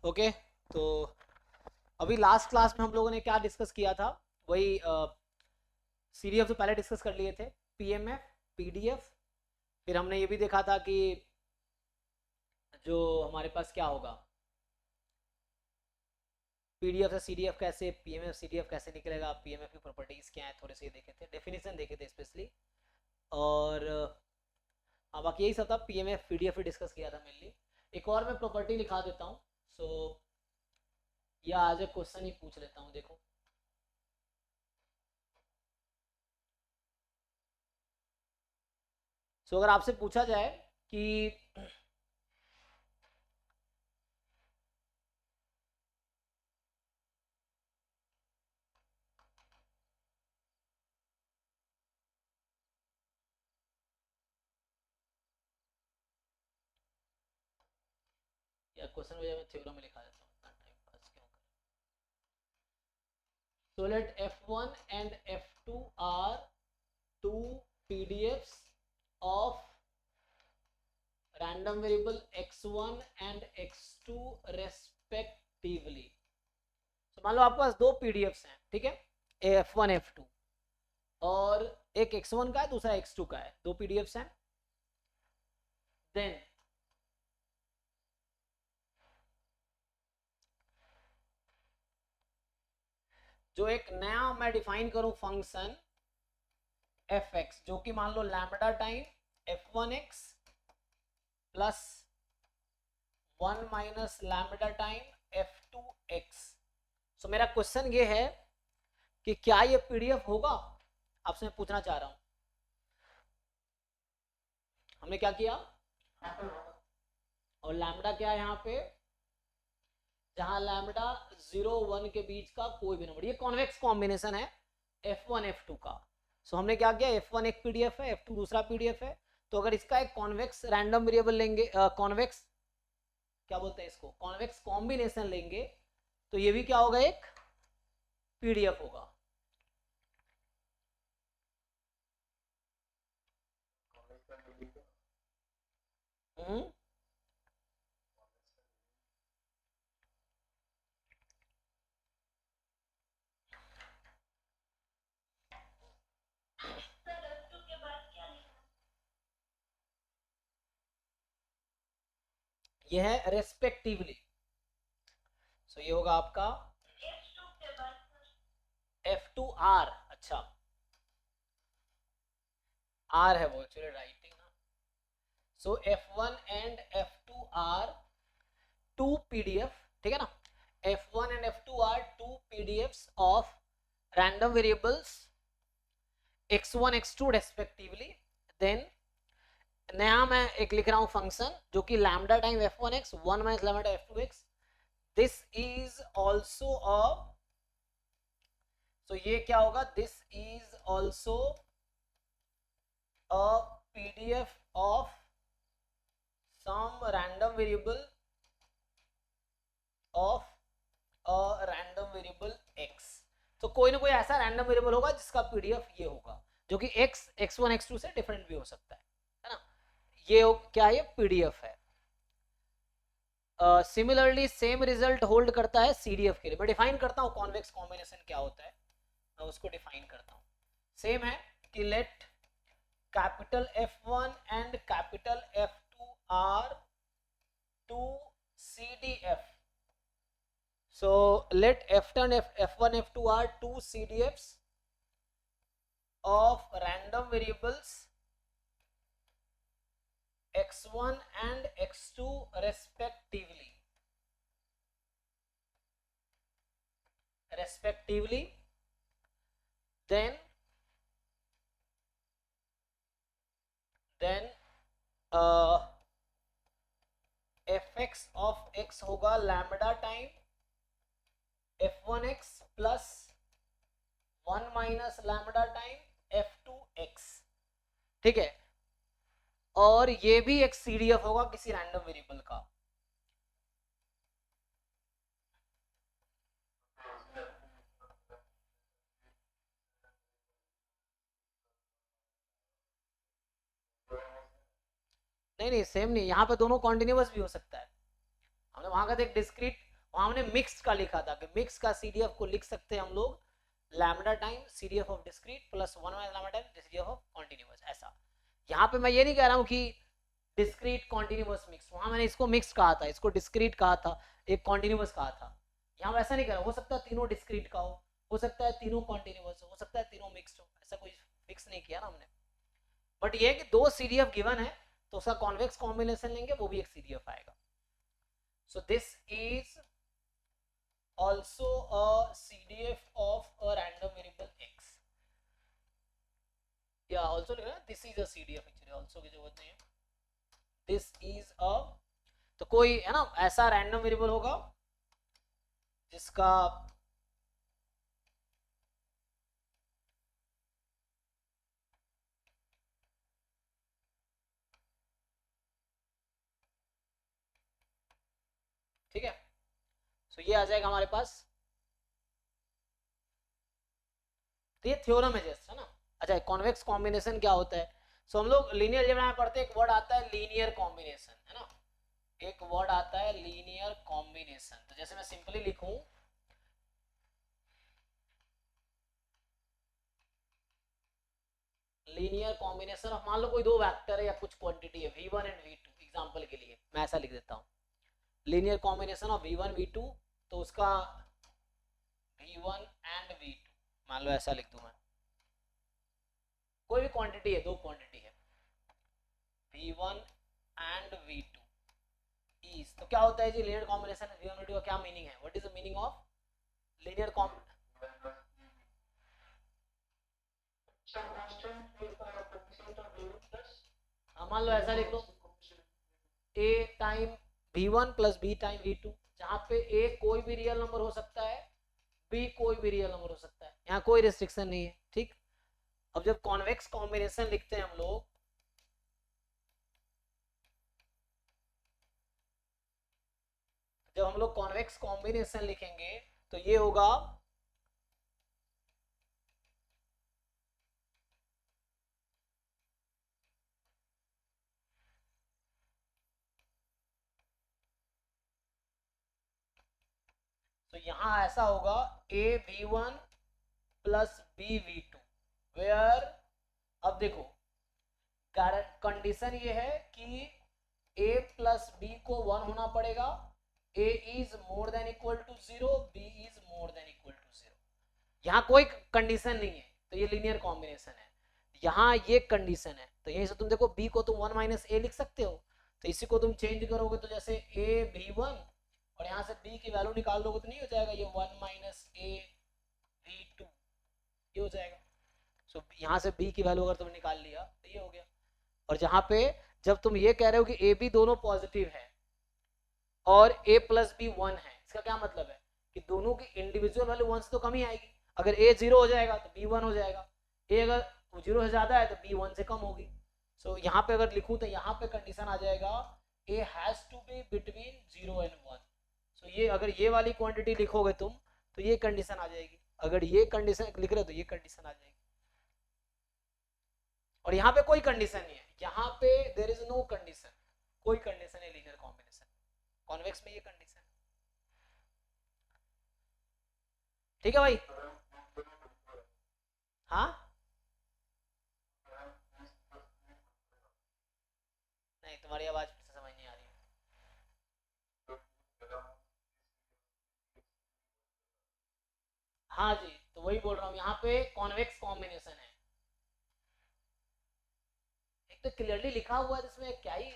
Okay, तो अभी last class में हम लोगों ने क्या डिस्कस किया था, वही सीडीएफ तो पहले डिस्कस कर लिए थे, पीएमएफ, पीडीएफ, फिर हमने ये भी देखा था कि जो हमारे पास क्या होगा, पीडीएफ से सीडीएफ कैसे, पीएमएफ सीडीएफ कैसे निकलेगा, पीएमएफ की प्रॉपर्टीज क्या है, थोड़े से देखे थे, डेफिनेशन देखे थे स्पेशली। और हाँ, बाकी यही सब था, पीएमएफ पीडीएफ भी डिस्कस किया था मेनली। एक और मैं प्रॉपर्टी लिखा देता हूँ, सो या आज एक क्वेश्चन ही पूछ लेता हूँ, देखो। सो अगर आपसे पूछा जाए कि या क्वेश्चन में मैं थ्योरम में लिखा देता हूँ, इतना टाइम पास क्यों करें। So let F1 and F2 are two PDFs of random variable x1 and x2 respectively. So मान लो आपके पास दो PDFs हैं, ठीक है, F1 F2, और एक x1 का है, दूसरा x2 का है, दो PDFs हैं। देन जो एक नया मैं डिफाइन करूं फंक्शन fx, जो कि मान लो lambda time f1x plus 1 minus lambda time f2x। So मेरा क्वेश्चन ये है कि क्या ये पीडीएफ होगा, आपसे मैं पूछना चाह रहा हूं। हमने क्या किया, और लैम्बडा क्या है यहाँ पे, जहां लैम्बडा 0 1 के बीच का कोई भी नंबर, ये कॉन्वेक्स कॉम्बिनेशन है f1 f2 का। सो हमने क्या किया, f1 एक पीडीएफ है, f2 दूसरा पीडीएफ है, तो अगर इसका एक कॉन्वेक्स रैंडम वेरिएबल लेंगे, कॉन्वेक्स क्या बोलते हैं इसको, कॉन्वेक्स कॉम्बिनेशन लेंगे, तो ये भी क्या होगा, एक पीडीएफ होगा। ये है रेस्पेक्टिवली। सो ये होगा आपका F2R, अच्छा R है वो एक्चुअली राइटिंग ना। So F1 and F2 are two PDF, ठीक है ना, F1 and F2 are two PDFs of random variables x1 x2 respectively। then नया मैं एक लिख रहा हूं फंक्शन जो कि lambda time f1x 1 minus lambda f2x, this is also a, so ये क्या होगा, this is also a PDF of some random variable of a random variable x। तो कोई ना कोई ऐसा रैंडम वेरिएबल होगा जिसका पीडीएफ ये होगा, जो कि x x1 x2 से डिफरेंट भी हो सकता है ना। ये क्या है, पीडीएफ है। सिमिलरली सेम रिजल्ट होल्ड करता है सीडीएफ के लिए। मैं डिफाइन करता हूं कॉन्वेक्स कॉम्बिनेशन क्या होता है, मैं उसको डिफाइन करता हूं। सेम है कि let capital F1 and capital F2 are two CDF। So let F1 F2 are two CDFs of random variables x1 and x2 respectively, then uh, fx of x होगा lambda time f1x plus 1 minus lambda time f2x, ठीक है, और ये भी एक CDF होगा किसी random variable का। नहीं नहीं सेम नहीं, यहाँ पे दोनों कॉन्टिन्यूअस भी हो सकता है। हमने वहां का एक डिस्क्रीट वहां हमने मिक्स का लिखा था कि मिक्स का सीडीएफ को लिख सकते हैं हम लोग lambda time CDF of discrete plus 1 minus lambda time CDF of continuous, ऐसा। यहाँ पे मैं ये नहीं कह रहा हूँ कि डिस्क्रीट कॉन्टिन्यूअस मिक्स, वहां मैंने इसको मिक्स कहा था, इसको डिस्क्रीट कहा था, एक कॉन्टिन्यूअस कहा था। यहाँ वैसा नहीं कह रहा, हो सकता है तीनों डिस्क्रीट का हो सकता है तीनों कॉन्टिन्यूअस हो सकता है तीनों मिक्स्ड हो, ऐसा कोई फिक्स नहीं किया ना हमने। बट ये है कि दो सीडीएफ गिवन है तो उसका कॉन्वेक्स कॉम्बिनेशन लेंगे, वो भी एक सीडीएफ आएगा। So this is also a CDF of a random variable x, या also लिखना this is a CDF, actually also की जरूरत नहीं है, this is a, तो कोई है ना ऐसा रैंडम वेरिएबल होगा जिसका ठीक है। सो ये आ जाएगा हमारे पास, तो ये थ्योरम है जस्ट, है ना। अच्छा, कॉन्वेक्स कॉम्बिनेशन क्या होता है? सो हम लोग लीनियर अलजेब्रा में पढ़ते हैं, एक वर्ड आता है लीनियर कॉम्बिनेशन, है ना, एक वर्ड आता है लीनियर कॉम्बिनेशन। तो जैसे मैं सिंपली लिखूं लीनियर कॉम्बिनेशन ऑफ, मान लो कोई दो वेक्टर है या कुछ क्वांटिटी है v1 एंड v2, एग्जांपल के लिए मैं ऐसा लिख देता हूं, linear combination of v1 v2, तो उसका v1 एंड v2 मान लो ऐसा लिख दूं मैं, कोई भी क्वांटिटी है, दो क्वांटिटी है v1 एंड v2 इज, तो क्या होता है जी लीनियर कॉम्बिनेशन v1 v2 का क्या मीनिंग है? What is the meaning of linear combination? मान लो ऐसा लिख लो a time v1 plus b time v2, जहां पे a कोई भी रियल नंबर हो सकता है, b कोई भी रियल नंबर हो सकता है, यहाँ कोई रिस्ट्रिक्शन नहीं है, ठीक। अब जब कॉन्वेक्स कॉम्बिनेशन लिखते हैं हम लोग, जब हम लोग कॉन्वेक्स कॉम्बिनेशन लिखेंगे तो ये होगा तो यहां ऐसा होगा a v1 plus b v2, where, अब देखो कंडीशन ये है कि a प्लस b को 1 होना पड़ेगा, a is more than equal to 0, b is more than equal to 0, यहाँ कोई कंडीशन नहीं है, तो ये लीनियर कॉम्बिनेशन है। यहाँ ये कंडीशन है, तो यहीं से तुम देखो b को तुम 1 माइनस ए लिख सकते हो, तो इसी को तुम चेंज करोगे तो जैसे a v1 और यहाँ से b की वैल्यू निकाल दोगे तो नहीं हो जाएगा ये 1 माइनस ए v2, ये हो जाएगा। सो यहाँ से b की वैल्यू अगर तुमने निकाल लिया तो ये हो गया। और जहां पे जब तुम ये कह रहे हो कि ए बी दोनों पॉजिटिव है और a प्लस बी 1 है, इसका क्या मतलब है कि दोनों की इंडिविजुअल वैल्यू 1 से तो कम ही आएगी, अगर a 0 हो जाएगा तो b 1 हो जाएगा, a अगर 0 से ज्यादा है तो b 1 से कम होगी। सो यहाँ पे अगर लिखूं तो यहाँ पे कंडीशन आ जाएगा a has to be between 0 and 1। So ये अगर ये वाली क्वांटिटी लिखोगे तुम तो ये कंडीशन आ जाएगी, अगर ये कंडीशन लिख रहे हो तो ये कंडीशन आ जाएगी। और यहाँ पे कोई कंडीशन नहीं है, यहाँ पे देयर इज नो कंडीशन, कोई कंडीशन है लीनियर कॉम्बिनेशन, कॉन्वेक्स में ये कंडीशन, ठीक है भाई। हाँ नहीं, तुम्हारी आवाज फिर से समझ नहीं आ रही है। हाँ जी, तो वही बोल रहा हूँ, यहाँ पे कॉन्वेक्स कॉम्बिनेशन है, एक तो क्लियरली लिखा हुआ है जिसमें क्या ही,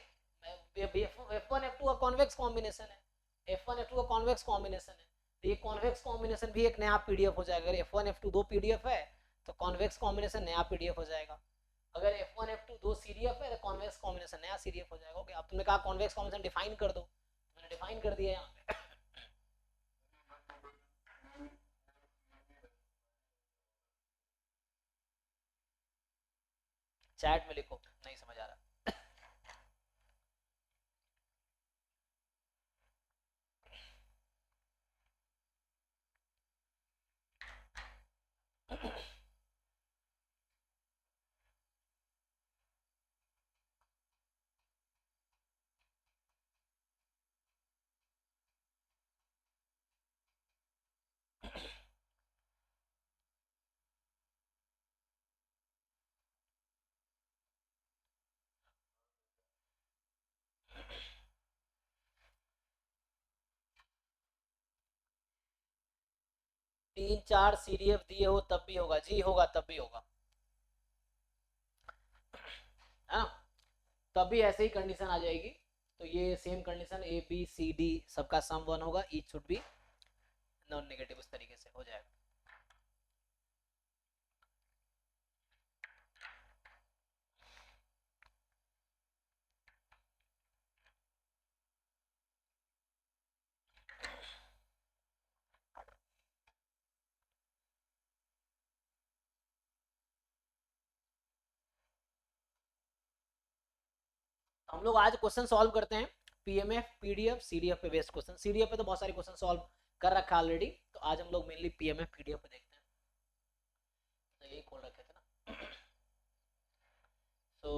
F1 F2 का कॉन्वेक्स कॉम्बिनेशन है, F1 F2 का कॉन्वेक्स कॉम्बिनेशन है, तो ये कॉन्वेक्स कॉम्बिनेशन भी एक नया पीडीएफ हो जाएगा। अगर F1 F2 दो पीडीएफ है तो कॉन्वेक्स कॉम्बिनेशन नया पीडीएफ हो जाएगा, अगर F1 F2 दो सीडीएफ है तो कॉन्वेक्स कॉम्बिनेशन नया सीडीएफ हो जाएगा। ओके, अब तुमने कहा कॉन्वेक्स कॉम्बिनेशन डिफाइन कर दो, मैंने डिफाइन कर दिया यहाँ पे। चैट में लिखो, नहीं समझ आ रहा। 3 4 CDF दिए हो तब भी होगा जी, होगा तब भी होगा, है ना, तब भी ऐसे ही कंडीशन आ जाएगी। तो ये same condition A B C D सबका सम 1 होगा, each should be non negative, उस तरीके से हो जाएगा। हम लोग आज क्वेश्चन सॉल्व करते हैं पीएमएफ पीडीएफ सीडीएफ पे बेस्ड क्वेश्चन। सीडीएफ पे तो बहुत सारे क्वेश्चन सॉल्व कर रखा है ऑलरेडी, तो आज हम लोग मेनली पीएमएफ पीडीएफ पे देखते हैं। तो यही खोल रखे थे ना। तो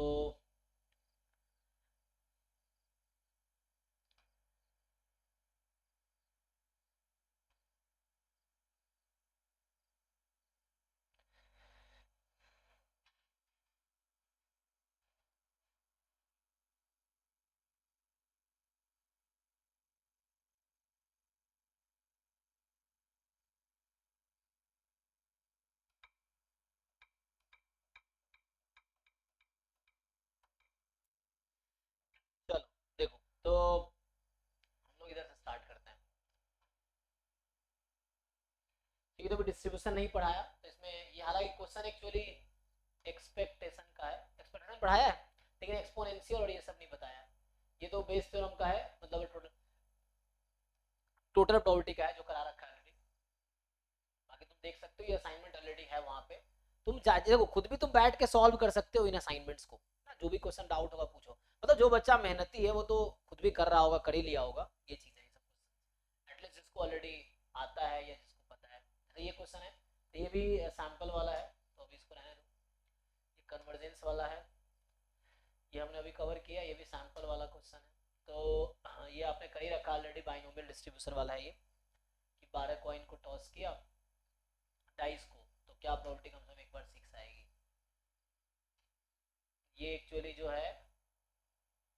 चलो देखो, तो हम लोग इधर से स्टार्ट करते हैं। ठीक है, तो डिस्ट्रीब्यूशन नहीं पढ़ाया तो इसमें ये, हालांकि क्वेश्चन एक्चुअली एक्सपेक्टेशन का है, एक्सपेक्टेशन पढ़ाया है लेकिन एक्सपोनेंशियल और ये सब नहीं बताया। ये तो बेस थ्योरम का है, मतलब टोटल प्रोबेबिलिटी का है जो करा रखा है ऑलरेडी। बाकी तुम देख सकते हो ये असाइनमेंट ऑलरेडी है वहां पे, तुम देखो खुद भी तुम बैठ के सॉल्व कर सकते हो इन असाइनमेंट्स को ना, जो भी क्वेश्चन डाउट होगा पूछो। मतलब जो बच्चा मेहनती है वो तो खुद भी कर रहा होगा, कर ही लिया होगा ये चीजें, सब एटलीस्ट जिसको ऑलरेडी आता है या जिसको पता है। तो ये क्वेश्चन है, तो ये भी सैंपल वाला है, तो अभी इसको रहने दो। ये कन्वर्जेंस वाला है, ये हमने अभी कवर किया, ये भी सैंपल वाला क्वेश्चन है। तो ये आपने कर ही रखा ऑलरेडी, बाइनोमियल डिस्ट्रीब्यूशन वाला है ये, कि 12 कॉइन को टॉस किया डाइस को तो क्या प्रोबेबिलिटी कम से कम एक बार 6 आएगी। ये एक्चुअली जो है,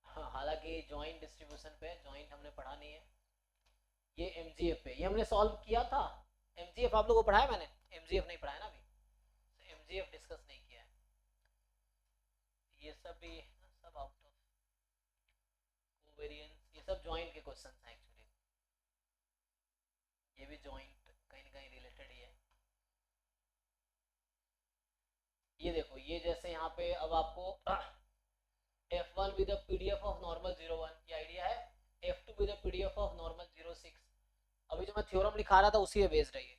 हाँ, हालांकि जॉइंट डिस्ट्रीब्यूशन पे, जॉइंट हमने पढ़ा नहीं है। ये एमजीएफ पे, ये हमने सॉल्व किया था। एमजीएफ आप लोगों को पढ़ाया मैंने? एमजीएफ नहीं पढ़ाया ना अभी, तो एमजीएफ डिस्कस नहीं किया है। ये सब भी सब आउट ऑफ कोवेरिएंस, ये सब जॉइंट के क्वेश्चन हैं एक्चुअली। ये भी जॉइंट कहीं ना कहीं रिलेटेड ही है। ये देखो, ये जैसे यहाँ पे अब आपको F1 with a PDF of normal 01, ये आइडिया है। F2 with a PDF of normal 06। अभी जो मैं थ्योरम लिखा रहा था उसी पे बेस्ड है ये।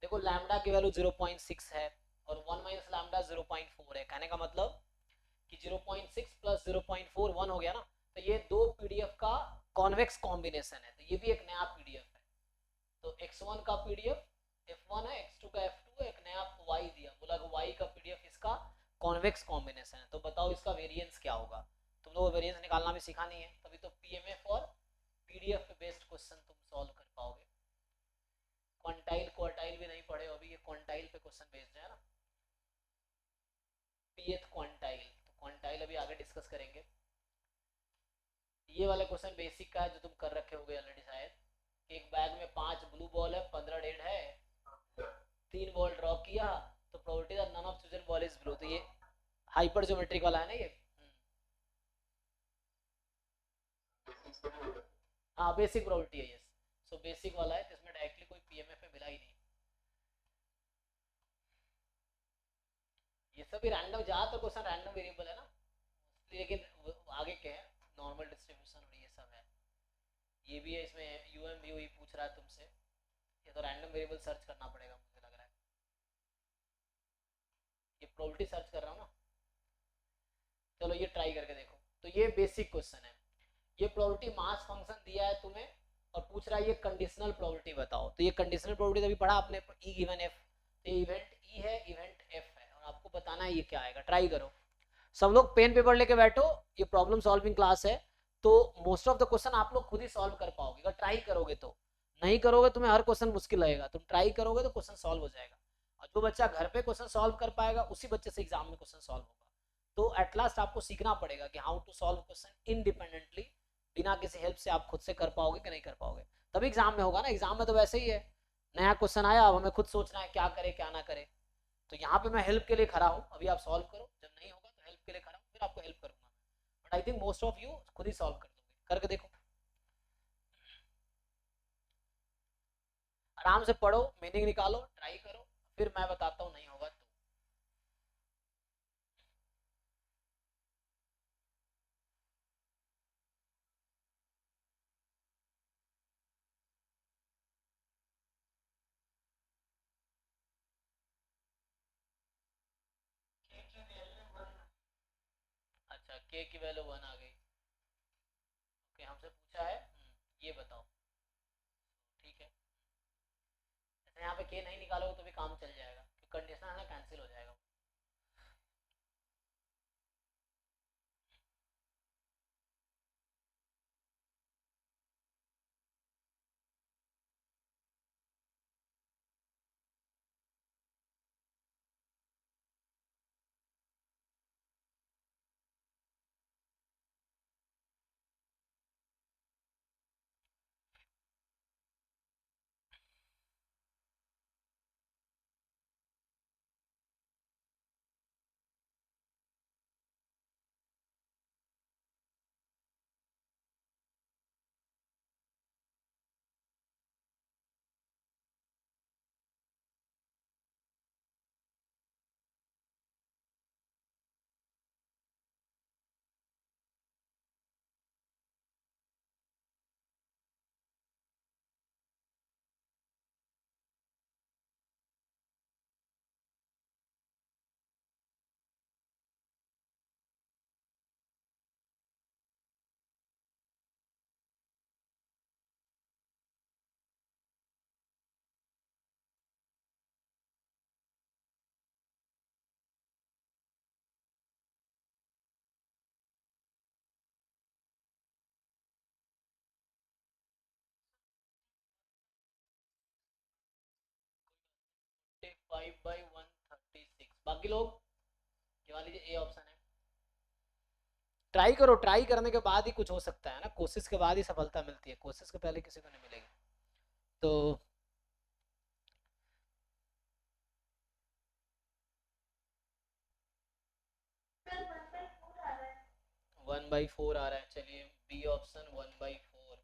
देखो लैम्डा की वैल्यू 0.6 है और 1 माइनस लैम्डा 0.4 है। कहने का मतलब कि 0.6 प्लस 0.4 1 हो गया ना, तो ये दो पीडीएफ का कॉन्वेक्स कॉम्बिनेशन है, तो ये भी एक नया पीडीएफ है। तो x1 का पीडीएफ f1 है, x2 का f2 है, एक नया y दिया, बोला कि y का पीडीएफ इसका कॉन्वेक्स कॉम्बिनेशन है। तो बताओ इसका वेरिएंस क्या होगा? तुम लोगों को वेरिएंस निकालना भी सीखा नहीं है, तभी तो पीएमएफ और पीडीएफ पे बेस्ड क्वेश्चन तुम सॉल्व कर पाओगे। क्वांटाइल क्वार्टाइल भी नहीं पढ़े हो अभी, ये क्वांटाइल पे क्वेश्चन बेस्ड है ना, pth क्वांटाइल। तो क्वांटाइल अभी आगे डिस्कस करेंगे। ये वाला क्वेश्चन बेसिक का है जो तुम कर रखे होगे ऑलरेडी शायद। एक बैग में 5 ब्लू बॉल है, 15 रेड है, 3 बॉल ड्रॉ किया, तो probability that none of chosen ball is blue. तो ये हाइपर ज्योमेट्रिक वाला है ना ये। हाँ बेसिक प्रोबेबिलिटी है, यस। सो बेसिक वाला है जिसमें डायरेक्टली कोई पीएमएफ में मिला ही नहीं। ये सब भी रैंडम, ज्यादातर क्वेश्चन रैंडम वेरिएबल है ना, लेकिन आगे के हैं नॉर्मल डिस्ट्रीब्यूशन और ये सब है। ये भी है, इसमें यूएम ही पूछ रहा है तुमसे, ये तो रैंडम वेरिएबल सर्च करना पड़ेगा मुझे लग रहा है। ये प्रोबेबिलिटी सर्च कर रहा हूँ ना, चलो ये ट्राई करके देखो। तो ये बेसिक क्वेश्चन है, ये प्रोबेबिलिटी मास फंक्शन दिया है तुम्हें और पूछ रहा है ये कंडीशनल प्रोबेबिलिटी बताओ। तो ये कंडीशनल प्रोबेबिलिटी अभी पढ़ा आपने, ई गिवन एफ, तो इवेंट ई है, इवेंट एफ है, और आपको बताना है ये क्या आएगा। ट्राई करो, सब लोग पेन पेपर लेके बैठो, ये प्रॉब्लम सॉल्विंग क्लास है, तो मोस्ट ऑफ द क्वेश्चन आप लोग खुद ही सॉल्व कर पाओगे अगर ट्राई करोगे। तो नहीं करोगे तुम्हें हर क्वेश्चन मुश्किल लगेगा, तुम ट्राई करोगे तो क्वेश्चन सॉल्व हो जाएगा। और जो बच्चा घर पे क्वेश्चन सॉल्व कर पाएगा उसी बच्चे से एग्जाम में क्वेश्चन सॉल्व होगा। तो एट लास्ट आपको सीखना पड़ेगा कि how to solve question independently, बिना किसी हेल्प से आप खुद से कर पाओगे कि नहीं कर पाओगे, तभी एग्जाम में होगा ना। एग्जाम में तो वैसे ही है, नया क्वेश्चन आया, अब हमें खुद सोचना है क्या करे क्या ना करे। तो यहाँ पे मैं हेल्प के लिए खड़ा हूँ, अभी आप सॉल्व करो, जब नहीं होगा तो हेल्प के लिए खड़ा हूँ, फिर आपको हेल्प करूंगा। But I think most of you खुद ही सॉल्व कर दोगे, करके देखो। आराम से पढ़ो, मीनिंग निकालो, ट्राई करो, फिर मैं बताता हूँ नहीं होगा तो। अच्छा, के की वैल्यू 1 आ गई। ओके, हमसे पूछा है ये बताओ। ठीक है, जैसे यहाँ पे के नहीं निकालोगे तो भी काम चल जाएगा, क्योंकि कंडीशन है ना, कैंसिल हो जाएगा। फाइव बाई 136, बाकी लोग ये मान लीजिए ए ऑप्शन है। ट्राई करो, ट्राई करने के बाद ही कुछ हो सकता है ना, कोशिश के बाद ही सफलता मिलती है, कोशिश के पहले किसी को नहीं मिलेगी। तो 1/4 आ रहा है, चलिए बी ऑप्शन 1/4।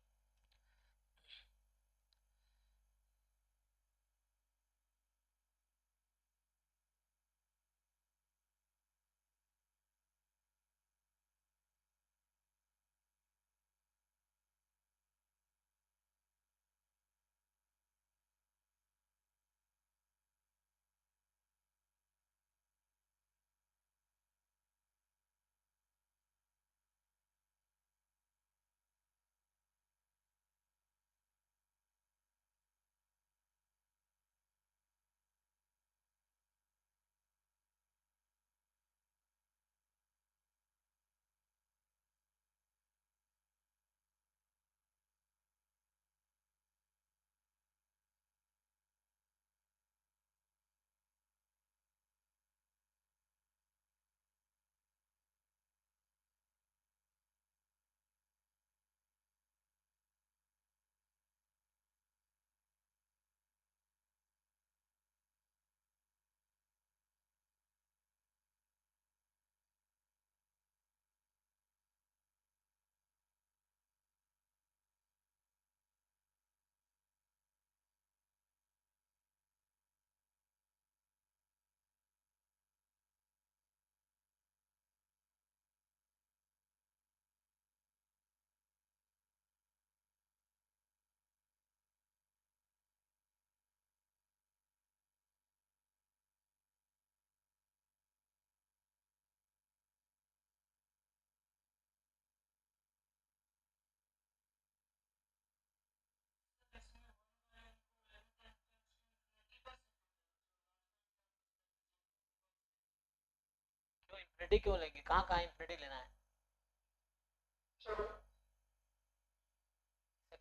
क्यों इंफिनिटी क्यों लेंगे, कहाँ कहाँ इंफिनिटी लेना है,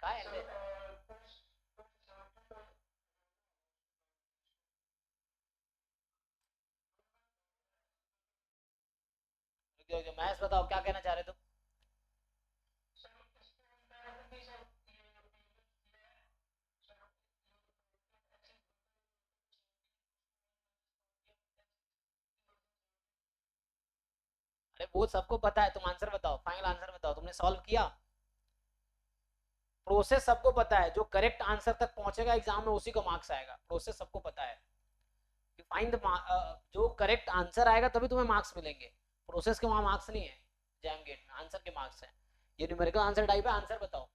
कहाँ है? मैथ्स बताओ क्या कहना चाह रहे तुम। वो सबको पता है, तुम आंसर बताओ, फाइनल आंसर बताओ, तुमने सॉल्व किया? प्रोसेस सबको पता है, जो करेक्ट आंसर तक पहुंचेगा एग्जाम में उसी को मार्क्स आएगा, प्रोसेस सबको पता है। यू फाइंड द जो करेक्ट आंसर आएगा तभी तुम्हें मार्क्स मिलेंगे, प्रोसेस के वहां मार्क्स नहीं है जैम गेट में, आंसर के मार्क्स हैं। ये न्यूमेरिकल आंसर टाइप है, आंसर बताओ।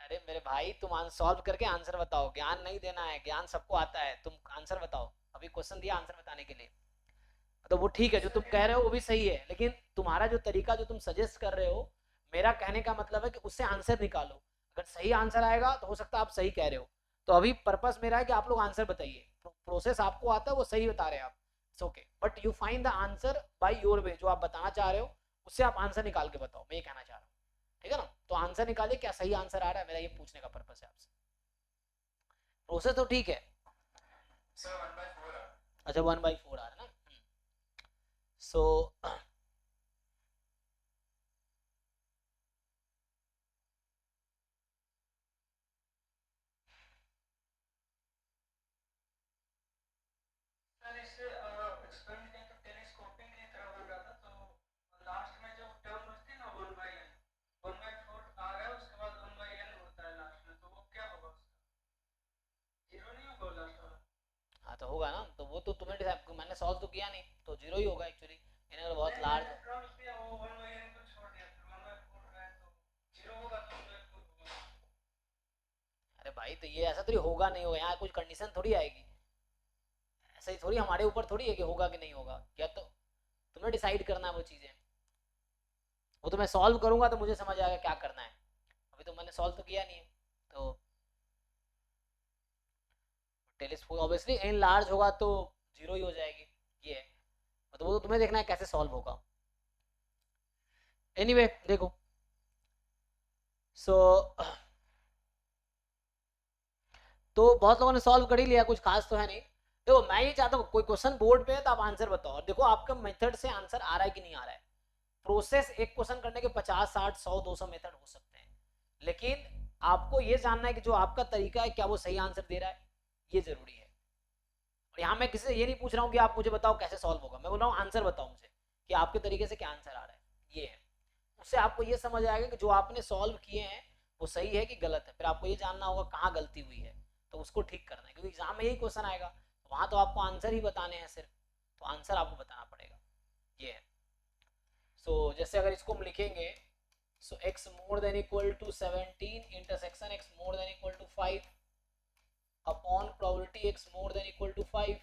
अरे मेरे भाई तुम सॉल्व करके आंसर बताओ, ज्ञान नहीं देना है, ज्ञान सबको आता है, तुम आंसर बताओ। अभी क्वेश्चन दिया आंसर बताने के लिए, तो वो ठीक है, जो तुम कह रहे हो वो भी सही है, लेकिन तुम्हारा जो तरीका जो तुम सजेस्ट कर रहे हो, मेरा कहने का मतलब है कि उससे आंसर निकालो, अगर सही आंसर आएगा तो हो सकता है आप सही कह रहे हो। तो अभी पर्पस मेरा है कि आप लोग आंसर बताइए, प्रोसेस आपको आता है वो सही बता रहे हैं आप, it's okay, but you find the answer by your way, जो आप बताना चाह रहे हो उससे आप आंसर निकाल के बताओ, मैं ये कहना चाह रहा हूँ, ठीक है ना? तो आंसर निकालिए, क्या सही आंसर आ रहा है, मेरा ये पूछने का पर्पस है आपसे। प्रोसेस तो ठीक है। अच्छा 1/4 आ रहा है ना, सो हाँ तो होगा ना, तो वो तो तुम्हें डिसाइड, मैंने सॉल्व तो किया नहीं, तो जीरो ही होगा एक्चुअली, इन्हें बहुत लार्ज। अरे भाई तो ये ऐसा थोड़ी होगा नहीं होगा, यहाँ कुछ कंडीशन थोड़ी आएगी, ऐसा ही थोड़ी हमारे ऊपर थोड़ी है कि होगा कि नहीं होगा, क्या तो तुम्हें डिसाइड करना है वो चीज़ें, वो तो मैं सॉल्व करूंगा तो मुझे समझ आएगा क्या करना है, अभी तो मैंने सॉल्व तो किया नहीं है। तो टेलीस्कोप ऑब्वियसली एन लार्ज होगा तो जीरो ही हो जाएगी, ये है, तो वो तो तुम्हें देखना है कैसे सॉल्व होगा। एनीवे देखो, सो तो बहुत लोगों ने सॉल्व कर ही लिया, कुछ खास तो है नहीं। देखो मैं ये चाहता हूँ कोई क्वेश्चन बोर्ड पे है तो आप आंसर बताओ, और देखो आपका मेथड से आंसर आ रहा है कि नहीं आ रहा है। प्रोसेस एक क्वेश्चन करने के 50 60 100 200 मेथड हो सकते हैं, लेकिन आपको ये जानना है कि जो आपका तरीका है क्या वो सही आंसर दे रहा है, ये जरूरी है। और यहाँ मैं किसी से ये नहीं पूछ रहा हूँ कि आप मुझे बताओ कैसे सॉल्व होगा, मैं बोल रहा हूँ आंसर बताओ मुझे कि आपके तरीके से क्या आंसर आ रहा है, ये है। उससे आपको ये समझ आएगा कि जो आपने सॉल्व किए हैं वो सही है कि गलत है, फिर आपको ये जानना होगा कहाँ गलती हुई है, तो उसको ठीक करना है, क्योंकि एग्जाम में यही क्वेश्चन आएगा, वहां तो आपको आंसर ही बताने हैं सिर्फ, तो आंसर आपको बताना पड़ेगा, ये है। सो जैसे अगर इसको हम लिखेंगे, so x more than equal to 17 intersection x more than equal to 5 upon probability x more than equal to 5।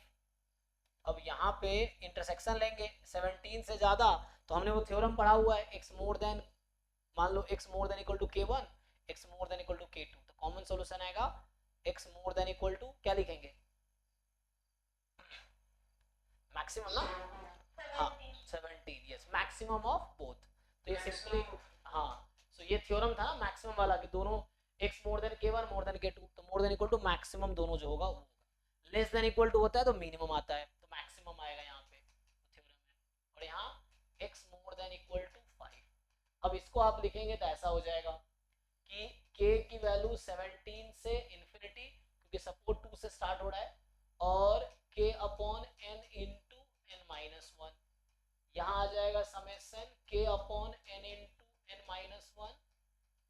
अब यहाँ पे इंटरसेक्शन लेंगे 17 से ज्यादा, तो हमने वो थ्योरम पढ़ा हुआ है, x मोर देन, मान लो x more than equal to k1, x more than equal to k2, तो कॉमन सॉल्यूशन आएगा x more than equal to, क्या लिखेंगे, मैक्सिमम ना, हाँ 17, यस मैक्सिमम ऑफ बोथ, तो ये सिंपली, हाँ सो ये थ्योरम था ना मैक्सिमम वाला कि दोनों x more than k1 more than k2, तो more than equal to maximum दोनों जो होगा वो होगा, लेस देन इक्वल टू होता है तो मिनिमम आता है, तो मैक्सिमम आएगा यहाँ पे थ्योरम में, और यहाँ x more than equal to 5। अब इसको आप लिखेंगे तो ऐसा हो जाएगा कि k की वैल्यू 17 से इन्फिनिटी, क्योंकि सपोर्ट 2 से स्टार्ट हो रहा है, और k upon n into n minus 1, यहाँ आ जाएगा summation k upon n into n minus 1,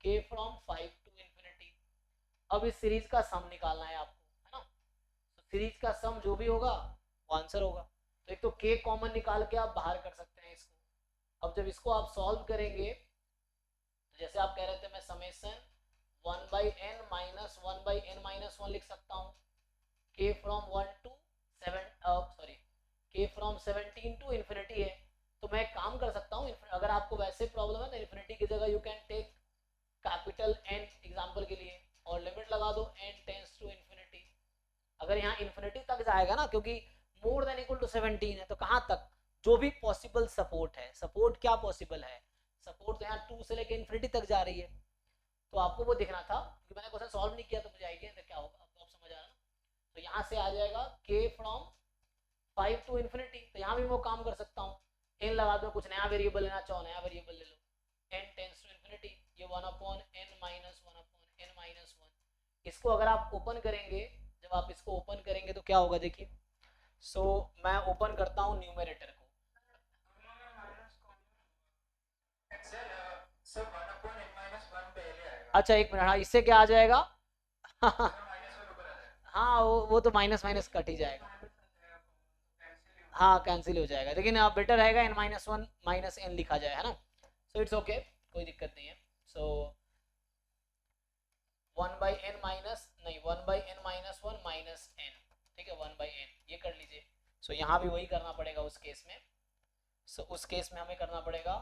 k from 5 to infinity. अब इस सीरीज का सम निकालना है आपको, है ना, तो सीरीज का सम जो भी होगा वो आंसर होगा, तो एक तो k कॉमन निकाल के आप बाहर कर सकते हैं इसको। अब जब इसको आप सॉल्व करेंगे तो जैसे आप कह रहे थे मैं summation 1/n minus 1/n minus 1 लिख सकता हूँ, k from 1 to 7, sorry k from 17 to infinity है, तो मैं एक काम कर सकता हूँ, अगर आपको वैसे प्रॉब्लम है तो इन्फिनिटी की जगह you can take capital N example के लिए, और लिमिट लगा दो n टेंस टू इन्फिनिटी। अगर यहाँ इन्फिनिटी तक जाएगा ना, क्योंकि मोर देन इक्वल टू 17 है, तो कहाँ तक, जो भी पॉसिबल सपोर्ट है, सपोर्ट क्या पॉसिबल है, सपोर्ट तो यहाँ 2 से लेकर इन्फिनिटी तक जा रही है, तो आपको वो देखना था, क्योंकि मैंने क्वेश्चन सॉल्व नहीं किया तो मुझे आइडिया क्या होगा, आप समझ आ रहा ना। तो यहाँ से आ जाएगा k फ्रॉम 5 टू इन्फिनिटी, तो यहाँ भी मैं वो काम कर सकता हूँ, n लगा दो, कुछ नया वेरिएबल लेना चाहो नया वेरिएबल ले लो, n टेंस टू इन्फिनिटी, ये 1 upon n minus 1 upon n minus 1। इसको अगर आप ओपन करेंगे, जब आप इसको ओपन करेंगे तो क्या होगा देखिए। सो मैं ओपन करता हूँ न्यूमरेटर को। अच्छा एक मिनट, हाँ इससे क्या आ जाएगा? हाँ वो तो माइनस माइनस कट ही जाएगा। हाँ कैंसिल हो जाएगा, लेकिन बेटर रहेगा n minus one minus n लिखा जाए, है ना। सो इट्स ओके, कोई दिक्कत नहीं है। So one by N minus नहीं, one by N minus one minus N, ठीक है, वन बाई एन ये कर लीजिए। सो यहाँ भी वही करना पड़ेगा उस केस में। सो उस केस में हमें करना पड़ेगा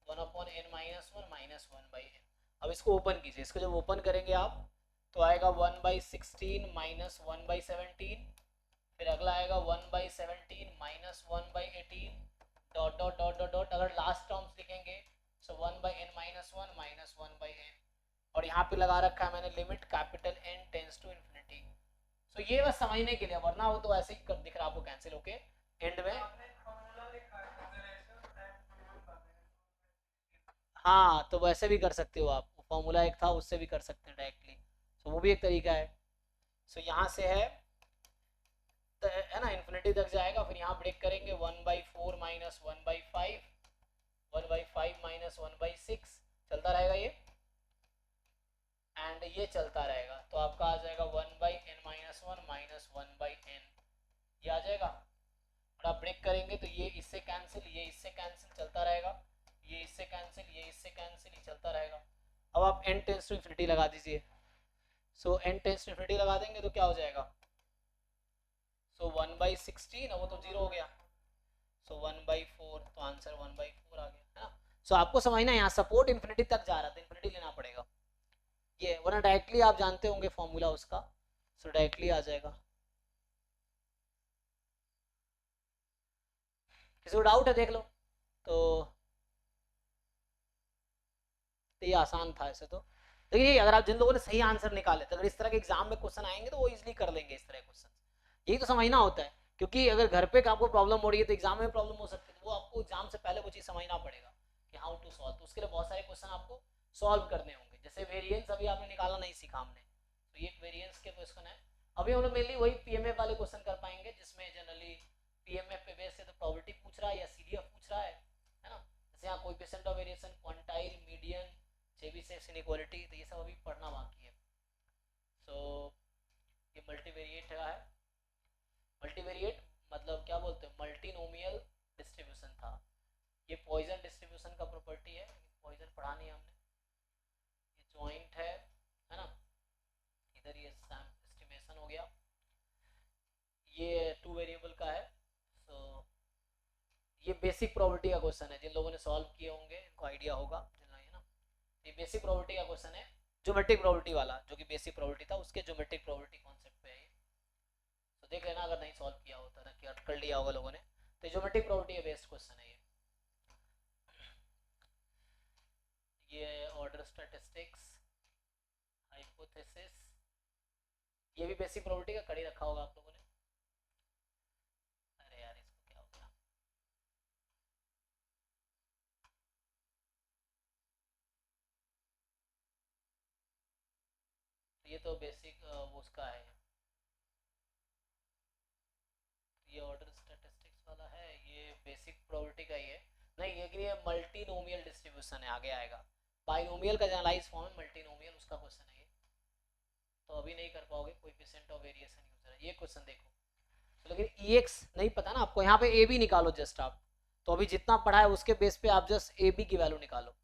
one upon n minus one minus one by n. अब इसको ओपन कीजिए, इसको जब ओपन करेंगे आप तो आएगा one by sixteen minus one by seventeen, फिर अगला आएगा one by seventeen minus one by eighteen, dot dot dot dot dot, अगर लास्ट टर्म्स लिखेंगे so one by N minus one minus one by N, और यहाँ पे लगा रखा है मैंने limit capital N tends to infinity. सो ये बस समझने के लिए, वरना वो तो ऐसे ही दिख रहा आपको कैंसिल होके एंड में। हाँ तो वैसे भी कर सकते हो आप, फॉर्मूला एक था उससे भी कर सकते हैं डायरेक्टली। सो वो भी एक तरीका है। सो यहाँ से है ना, इन्फिनिटी तक जाएगा, फिर यहाँ ब्रेक करेंगे one by four minus one by five, one by five minus one by six, चलता रहेगा ये एंड ये चलता रहेगा। तो आपका आ जाएगा one by N minus one minus one by n, ये आ जाएगा। और आप ब्रेक करेंगे तो ये इससे कैंसिल, ये इससे कैंसिल, चलता रहेगा, ये इससे कैंसिल, ये इससे कैंसिल, ये चलता रहेगा। अब आप एन टेंस टू इन्फिनिटी लगा दीजिए। सो एन टेंस टू इन्फिनिटी लगा देंगे तो क्या हो जाएगा? सो वन बाई सिक्सटीन, वो तो जीरो हो गया। सो वन बाई फोर, तो आंसर वन बाई फोर आ गया, है ना। सो आपको समझना है यहाँ सपोर्ट इन्फिनिटी तक जा रहा था, इन्फिनिटी लेना पड़ेगा ये, वरना डायरेक्टली आप जानते होंगे फॉर्मूला उसका। सो डायरेक्टली आ जाएगा। किसी को डाउट है देख लो। तो ये आसान था ऐसे तो। देखिए अगर आप जिन लोगों ने सही आंसर निकाले, तो अगर इस तरह के एग्जाम में क्वेश्चन आएंगे तो वो इजीली कर लेंगे इस तरह के क्वेश्चन। यही तो समझना होता है, क्योंकि अगर घर पे आपको प्रॉब्लम हो रही है तो एग्जाम में प्रॉब्लम हो सकती है, तो वो आपको एग्जाम से पहले वो चीज़ समझना पड़ेगा कि हाउ टू सॉल्व। तो उसके लिए बहुत सारे क्वेश्चन आपको सॉल्व करने होंगे। जैसे वेरिएंस अभी आपने निकाला नहीं सीखा हमने, तो ये वेरिएंस के क्वेश्चन है। अभी हम लोग मेनली वही पीएमएफ वाले क्वेश्चन कर पाएंगे, जिसमें जनरली पीएमएफ पे बेस से तो प्रोबेबिलिटी पूछ रहा है या सीडीएफ पूछ रहा है ना। जैसे यहाँ coefficient of variation, quantile, median, Chebyshev inequality, तो ये सब अभी पढ़ना बाकी है। सो ये मल्टीवेरिएट का है। मल्टीवेरिएट मतलब क्या बोलते हैं, मल्टीनोमियल डिस्ट्रीब्यूशन था। ये पॉइजन डिस्ट्रीब्यूशन का प्रॉपर्टी है, पॉइजन पढ़ा नहीं हमने। ये जॉइंट है ना। इधर ये एस्टिमेशन हो गया, ये टू वेरिएबल का है। सो ये बेसिक प्रॉपर्टी का क्वेश्चन है, जिन लोगों ने सॉल्व किए होंगे इनको आइडिया होगा, है ना। ये बेसिक प्रॉपर्टी का क्वेश्चन है, ज्योमेट्रिक प्रॉपर्टी वाला, जो कि बेसिक प्रॉपर्टी था उसके ज्योमेट्रिक प्रॉपर्टी कॉन्सेप्ट पे है ये। तो देख लेना अगर नहीं सॉल्व किया होता ना, कि कर लिया होगा लोगों ने, तो ज्योमेट्रिक प्रॉपर्टी बेस्ड क्वेश्चन है ये ऑर्डर स्टैटिस्टिक्स, हाइपोथेसिस, ये भी बेसिक प्रॉपर्टी का कर ही रखा होगा आप लोगों ने। अरे यार इसको क्या हो गया, ये तो बेसिक वो उसका है, ये ऑर्डर स्टैटिस्टिक्स वाला है, ये बेसिक प्रोबेबिलिटी का ही है। नहीं लेकिन ये मल्टीनोमियल डिस्ट्रीब्यूशन है, आगे आएगा। बाइनोमियल का जनरलाइज फॉर्म है, मल्टीनोमियल उसका क्वेश्चन है ये। तो अभी नहीं कर पाओगे, कोएफिशिएंट ऑफ वेरिएशन यूजर है ये क्वेश्चन देखो। तो लेकिन EX नहीं पता ना आपको, यहाँ पे ए बी निकालो जस्ट आप। तो अभी जितना पढ़ा है उसके बेस पे आप जस्ट ए बी की वैल्यू निकालो।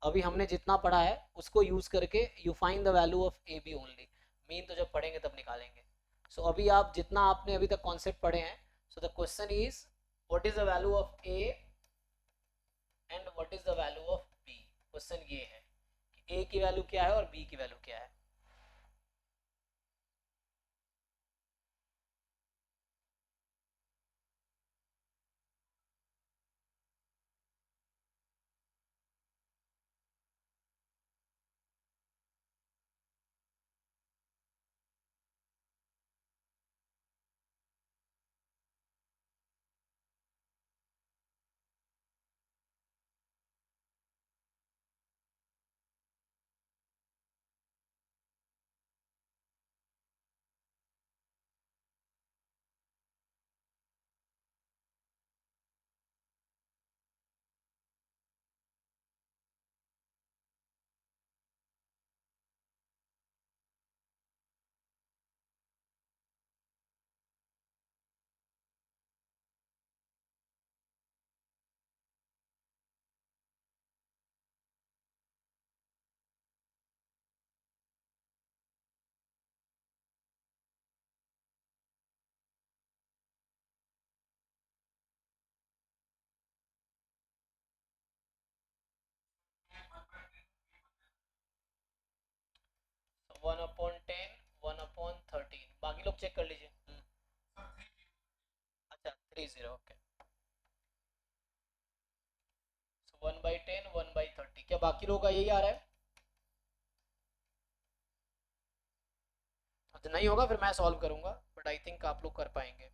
अभी हमने जितना पढ़ा है उसको यूज करके you find the value of A B only. Mean तो जब पढ़ेंगे तब निकालेंगे। सो अभी आप जितना आपने अभी तक कॉन्सेप्ट पढ़े हैं, so the question is what is the value of A and what is the value of B. Question ये है कि ए की वैल्यू क्या है और बी की वैल्यू क्या है। बाकी लोगों का यही आ रहा है? तो नहीं होगा फिर मैं सॉल्व करूंगा, बट आई थिंक आप लोग कर पाएंगे।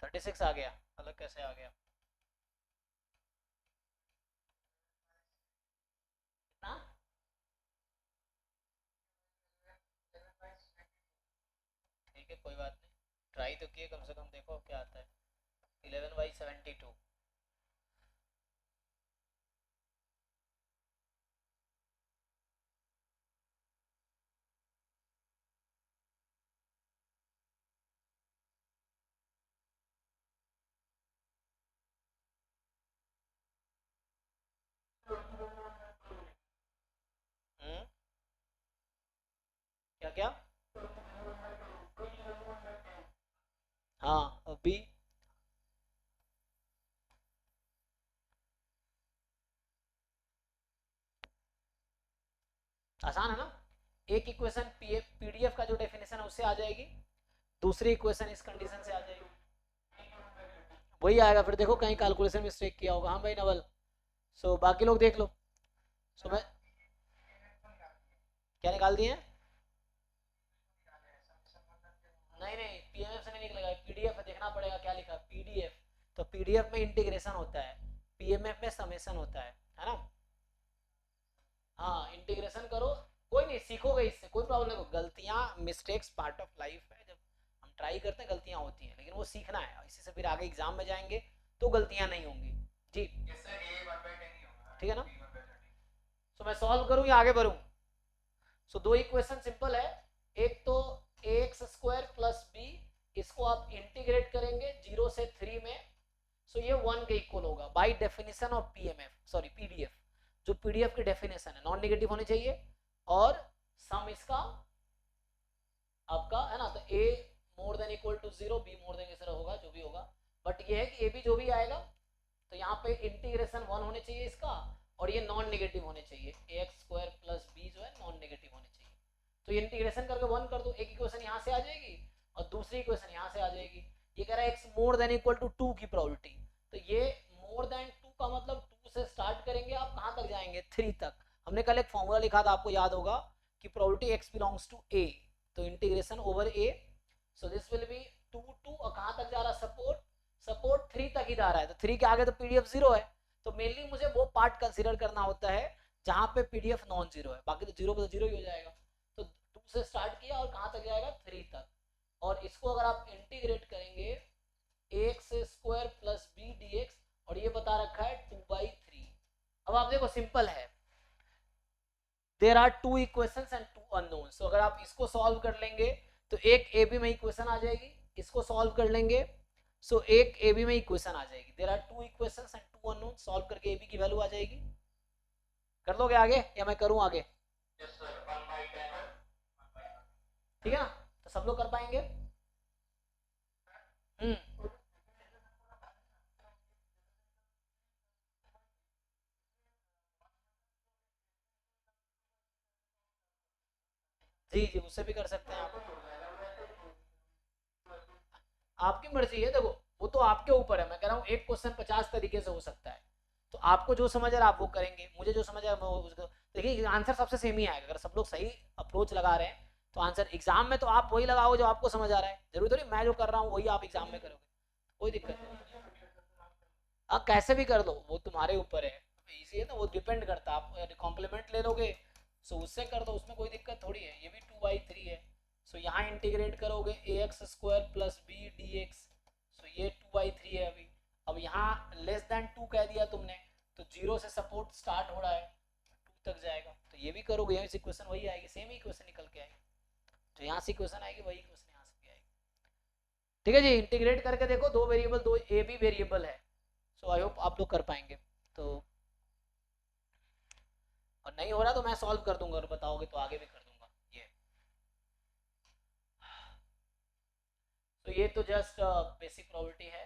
थर्टी सिक्स आ गया, अलग कैसे आ गया? कितना? ठीक है कोई बात नहीं, ट्राई तो किए, कम से कम देखो क्या आता है। 11/72। क्या क्या? हाँ अभी आसान है ना। एक इक्वेशन पीडीएफ का जो डेफिनेशन है उससे आ जाएगी, दूसरी इक्वेशन इस कंडीशन से आ जाएगी, वही आएगा। फिर देखो कहीं कैलकुलेशन मिस्टेक किया होगा। हाँ भाई नवल, सो बाकी लोग देख लो। सो मैं क्या निकाल दिए? नहीं नहीं, पीएमएफ से नहीं निकलेगा, पीडीएफ देखना पड़ेगा क्या लिखा पीडीएफ। तो पीडीएफ में इंटीग्रेशन होता है, पीएमएफ में समेशन होता है ना। हाँ इंटीग्रेशन करो, कोई नहीं, सीखोगे इससे, कोई प्रॉब्लम नहीं। गलतियां, मिस्टेक्स पार्ट ऑफ लाइफ है, जब हम ट्राई करते हैं गलतियां होती हैं, लेकिन वो सीखना है, इसी से फिर आगे एग्जाम में जाएंगे तो गलतियां नहीं होंगी जी। ठीक है ना। सो मैं सॉल्व करूं या आगे बढ़ूं? सो दो इक्वेशन सिंपल है, एक तो एक्स स्क्वायर प्लस बी, इसको आप इंटीग्रेट करेंगे 0 से 3 में, सो ये 1 के इक्वल होगा by definition of PMF, sorry PDF. जो पीडीएफ की डेफिनेशन है नॉन नेगेटिव होनी चाहिए, और सम इसका आपका है ना, तो A more than equal to 0, B more than इस तरह होगा जो भी होगा, बट ये है कि ए बी जो भी आएगा तो यहाँ पे इंटीग्रेशन 1 होने चाहिए इसका, और ये नॉन नेगेटिव होने चाहिए, एक्स स्क्वायर प्लस बी जो है नॉन नेगेटिव होने चाहिए। तो ये इंटीग्रेशन करके 1 कर दो, एक इक्वेशन यहाँ से आ जाएगी और दूसरी इक्वेशन यहाँ से आ जाएगी। ये कह रहा है x more than equal to 2 की प्रोबेबिलिटी, तो ये मोर देन 2 का मतलब 2 से स्टार्ट करेंगे, आप कहाँ तक जाएंगे 3 तक। हमने कल एक फॉर्मूला लिखा था आपको याद होगा कि प्रोबेबिलिटी एक्स बिलोंग्स टू ए, तो integration over A, so this will be 2 2, और कहाँ तक जा रहा है सपोर्ट, सपोर्ट 3 तक ही जा रहा है, तो 3 के आगे तो पीडीएफ 0 है। तो मेनली मुझे वो पार्ट कंसीडर करना होता है जहां पे पीडीएफ नॉन जीरो है, बाकी तो 0 पे तो 0 ही हो जाएगा। तो 2 से स्टार्ट किया और कहाँ तक जाएगा 3 तक, और इसको अगर आप इंटीग्रेट करेंगे x square plus B D x, और ये बता रखा है 2/3। अब आप देखो सिंपल है, there are 2 equations and 2 unknowns, तो अगर आप इसको सॉल्व कर लेंगे तो एक ए बी में इक्वेशन आ जाएगी, इसको सॉल्व कर लेंगे सो एक ए बी में इक्वेशन आ जाएगी। There are 2 equations and 2 unknowns, solve करके ए बी की वैल्यू आ जाएगी। कर लोगे आगे या मैं करूं आगे? ठीक है ना, तो सब लोग कर पाएंगे। हम्म, जी जी, उससे भी कर सकते हैं आप। आपकी मर्जी है, देखो वो तो आपके ऊपर है। मैं कह रहा हूँ एक क्वेश्चन 50 तरीके से हो सकता है, तो आपको जो समझ आ रहा है आप वो करेंगे, मुझे जो समझ आ रहा है मैं उसको। देखिए आंसर सबसे सेम ही आएगा, अगर सब लोग सही अप्रोच लगा रहे हैं तो आंसर एग्जाम में तो आप वही लगाओगे जो आपको समझ आ रहा है, जरूरी थोड़ी मैं जो कर रहा हूँ वही आप एग्जाम में करोगे, कोई दिक्कत नहीं। आप कैसे भी कर दो, वो तुम्हारे ऊपर है, इजी है ना, वो डिपेंड करता है। आप कॉम्प्लीमेंट ले लोगे सो उससे कर दो, उसमें कोई दिक्कत थोड़ी है, ये भी 2/3 है। सो यहाँ इंटीग्रेट करोगे ax² plus B D X, so ये 2/3 है अभी। अब यहाँ <<2 कह दिया तुमने, तो जीरो से सपोर्ट स्टार्ट हो रहा है, 2 तक जाएगा, तो ये भी करोगे, यहाँ से क्वेश्चन वही आएगी, सेम ही क्वेश्चन निकल के आएगी, तो यहाँ से क्वेश्चन आएगी वही क्वेश्चन यहाँ से भी आएगी। ठीक है जी, इंटीग्रेट करके देखो, दो वेरिएबल, दो ए भी वेरिएबल है। सो आई होप आप लोग कर पाएंगे। तो और नहीं हो रहा तो मैं सॉल्व कर दूंगा, और बताओगे तो आगे भी कर दूंगा ये। तो ये तो जस्ट बेसिक प्रोबेबिलिटी है,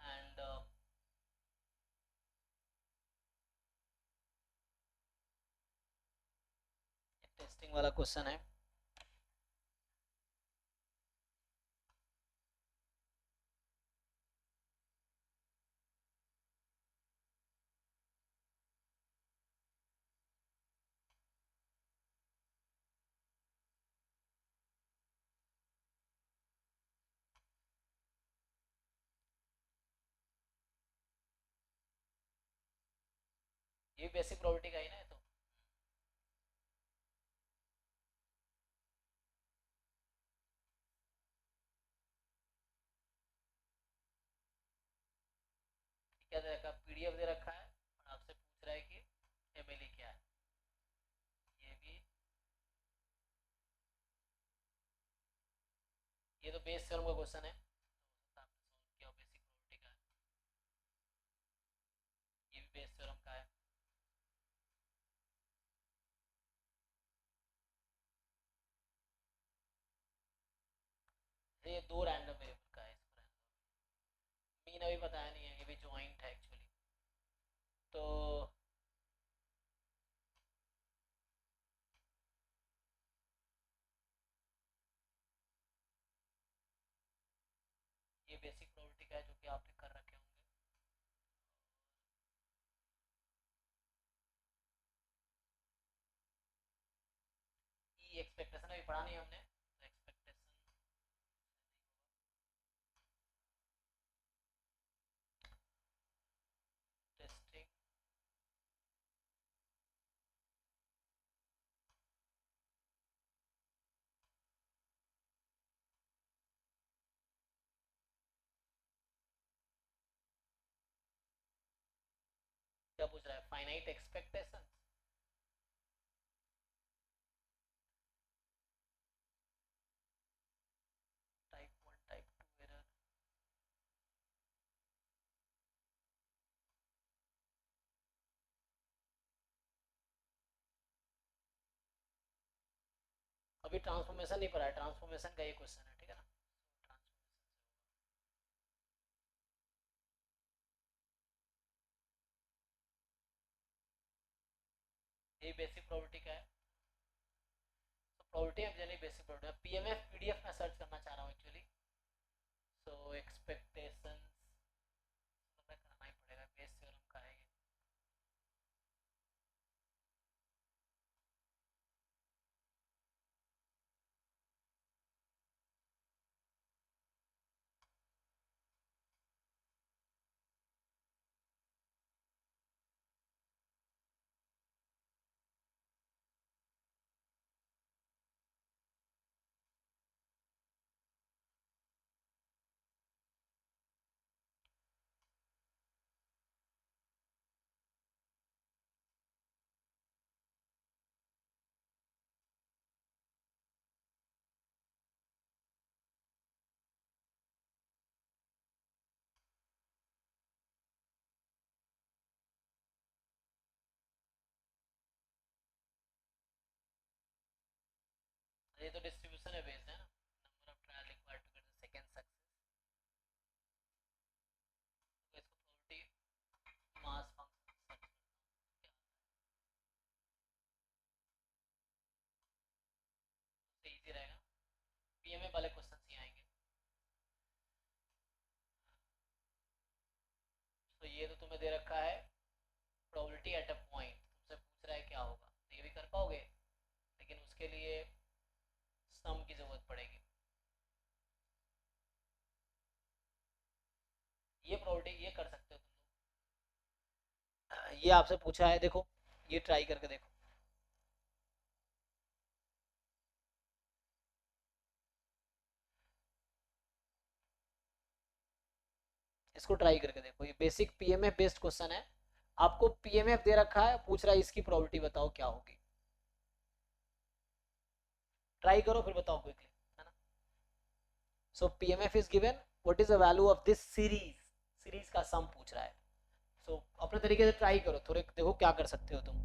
एंड टेस्टिंग वाला क्वेश्चन है। ये बेसिक प्रोबेबिलिटी का ही ना है, तो क्या दे रखा, पीडीएफ दे रखा है और आपसे पूछ रहा है कि एमएलई क्या है। ये भी, ये तो बेस थ्योरम का क्वेश्चन है, तो आपने सॉल्व किया बेसिक प्रोबेबिलिटी का है। ये भी बेस थ्योरम का है। ये दो रैंडम वेरिएबल का है, इसको मीन अभी बताया नहीं है, ये भी ज्वाइंट है एक्चुअली। तो ये बेसिक प्रोबेबिलिटी का है, जो कि आपने कर रखे होंगे। ई एक्सपेक्टेशन अभी पढ़ा नहीं हमने, एक्सपेक्टेशन टेस्टिंग। क्या पूछ रहा है, finite expectation. Type 1 type 2 error. अभी ट्रांसफॉर्मेशन नहीं पढ़ा है, ट्रांसफॉर्मेशन का ये क्वेश्चन है, ठीक है ना। ये बेसिक प्रोबेबिलिटी का है। तो प्रोबेबिलिटी अब जानी बेसिक प्रोबेबिलिटी, पीएमएफ पीडीएफ में सर्च करना चाह रहा हूँ एक्चुअली। सो एक्सपेक्टेशंस तो करना ही पड़ेगा, बेस थ्योरम का है ये। ये तो डिस्ट्रीब्यूशन है बेस्ड है ना, number of trial required to get the second success. तो इसको प्रोबेबिलिटी मास फंक्शन सर्च करता हूँ क्या। ये आपसे पूछा है, देखो ये ट्राई करके देखो। इसको ट्राई करके देखो, ये बेसिक पीएमएफ बेस्ड क्वेश्चन है। आपको पीएमएफ दे रखा है, पूछ रहा है इसकी प्रोबेबिलिटी बताओ क्या होगी। ट्राई करो फिर बताओ क्विकली, है ना। So PMF is given, what is the value of this series, series का सम पूछ रहा है। सो अपने तरीके से ट्राई करो, थोड़े देखो क्या कर सकते हो तुम।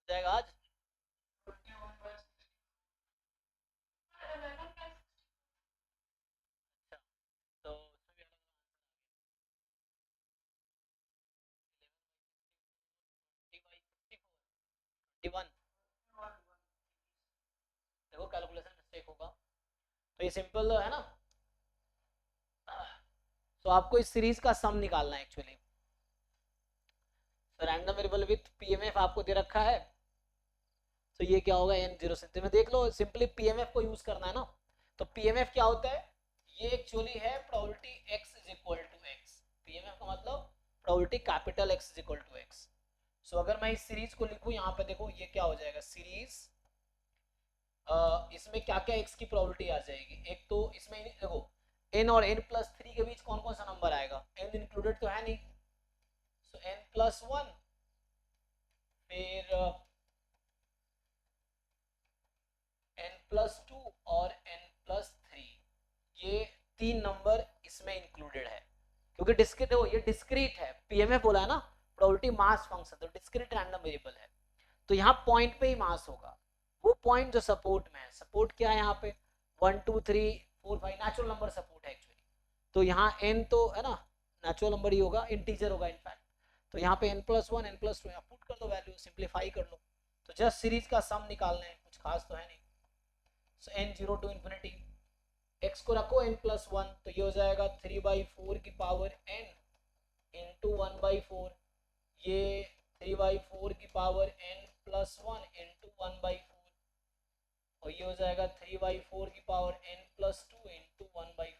जाएगा आज? अच्छा, तो उसमें भी 21। देखो कैलकुलेशन मिस्टेक होगा, तो ये सिंपल है ना। तो आपको इस सीरीज का सम निकालना है एक्चुअली। तो रैंडम वेरिएबल विथ पीएमएफ आपको दे रखा है, तो ये क्या होगा n0 से में देख लो, सिंपली पीएमएफ को यूज करना है ना। तो पीएमएफ क्या होता है, ये एक्चुअली है probability x is equal to x। PMF का मतलब probability capital X is equal to x। So अगर मैं इस सीरीज को लिखूं यहाँ पे, देखो ये क्या हो जाएगा सीरीज, इसमें क्या क्या x की प्रोबेबिलिटी आ जाएगी। एक तो इसमें देखो n और n+3 के बीच कौन कौन सा नंबर आएगा, n इंक्लूडेड तो है नहीं, सो n+1, फिर n+2 और n+3, ये 3 नंबर इसमें इंक्लूडेड है। क्योंकि डिस्क्रीट हो, ये डिस्क्रीट है, पीएमएफ बोला है ना प्रोबेबिलिटी मास फंक्शन, तो डिस्क्रीट रैंडम वेरिएबल है, तो यहाँ पॉइंट पे ही मास होगा। वो पॉइंट जो सपोर्ट में है, सपोर्ट क्या है यहाँ पे 1 2 3 4 5 नेचुरल नंबर सपोर्ट है एक्चुअली। तो यहाँ n तो है ना नेचुरल नंबर ही होगा, इंटीजर होगा इनफैक्ट। तो यहाँ पे n+1 n+2 यहाँ पुट कर दो वैल्यू, सिंप्लीफाई कर लो। तो जस्ट सीरीज का सम निकालना है, कुछ खास तो है नहीं। सो n0 टू इन्फिनिटी, x को रखो n+1, तो ये हो जाएगा 3/4 की पावर n इंटू 1/4, ये 3/4 की पावर n+1 इंटू 1/4, और ये हो जाएगा 3/4 की पावर n+2 इंटू 1/4।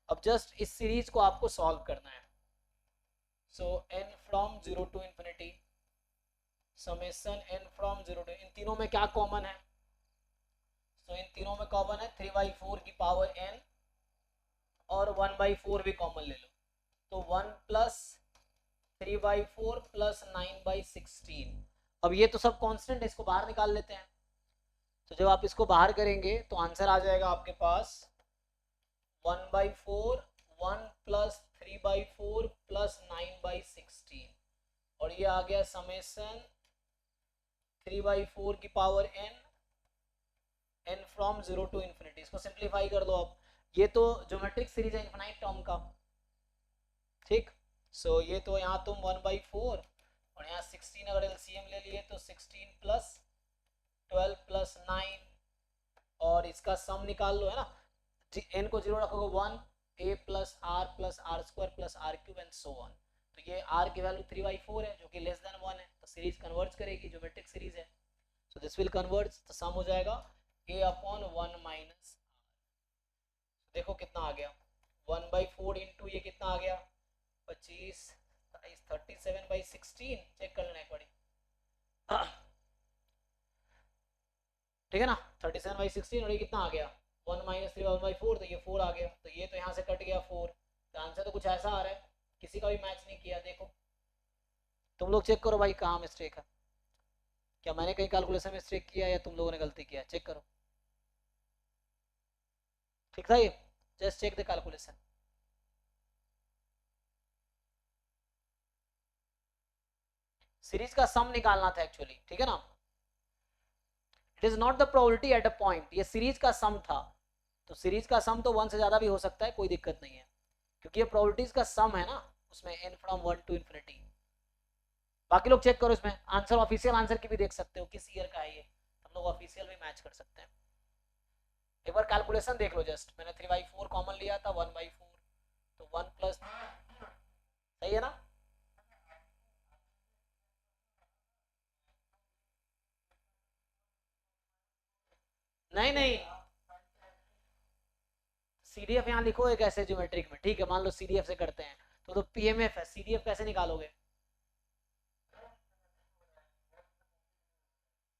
अब जस्ट इस सीरीज को आपको सॉल्व करना है। So n from 0 to infinity summation n from 0 to, इन तीनों में क्या कॉमन है, तो इन तीनों में कॉमन है 3/4 की पावर n, और 1/4 भी कॉमन ले लो, तो 1 प्लस 3/4 प्लस 9/16। अब ये तो सब कांस्टेंट है, इसको बाहर निकाल लेते हैं। तो जब आप इसको बाहर करेंगे तो आंसर आ जाएगा आपके पास 1/4, 1 प्लस 3/4 प्लस 9/16, और ये आ गया समेशन 3/4 की power n from 0 to infinity. इसको सिंप्लीफाई कर दो आप, ये तो ज्योमेट्रिक सीरीज है इनफिनाइट टर्म का, ठीक। सो ये तो यहाँ तुम 1/4 और यहाँ 16 अगर एलसीएम ले लिए तो 16 प्लस 12 प्लस 9, और इसका सम निकाल लो है ना, n को 0 रखोगे 1, a plus r square plus r cube and so on. तो ये r की वैल्यू 3/4 है जो कि लेस देन 1 है, तो सीरीज कन्वर्ज करेगी, ज्योमेट्रिक सीरीज है। सो दिस विल कन्वर्ज, तो सम हो जाएगा a/1 माइनस, देखो कितना आ गया 1/4 इंटू ये कितना आ गया 25 37/16, चेक कर लेना एक बारी, ठीक है ना 37/16, और ये कितना आ गया 1 माइनस 3/4, तो ये 4 आ गया, तो ये तो यहाँ से कट गया 4। तो आंसर तो कुछ ऐसा आ रहा है, किसी का भी मैच नहीं किया। देखो तुम लोग चेक करो भाई कहाँ मिस्टेक है, क्या मैंने कहीं कैलकुलेशन मिस्टेक किया या तुम लोगों ने गलती किया, चेक करो। ठीक था ये, just check the calculation. Series का सम निकालना था एक्चुअली, ठीक है ना। It is not the probability at a point, ये सीरीज का सम था। तो सीरीज का सम तो 1 से ज्यादा भी हो सकता है, कोई दिक्कत नहीं है, क्योंकि ये प्रोबेबिलिटीज का सम है ना, उसमें n फ्रॉम 1 टू इन्फिनिटी। बाकी लोग चेक करो, इसमें आंसर ऑफिशियल आंसर की भी देख सकते हो किस ईयर का है ये, हम लोग ऑफिशियल भी मैच कर सकते हैं। एक बार कैलकुलेशन देख लो, जस्ट मैंने 3/4 कॉमन लिया था 1/4, तो 1 प्लस, सही है ना। नहीं नहीं, सीडीएफ यहाँ लिखो एक ऐसे ज्योमेट्रिक में, ठीक है, मान लो सीडीएफ से करते हैं, तो पीएमएफ है, सीडीएफ कैसे निकालोगे।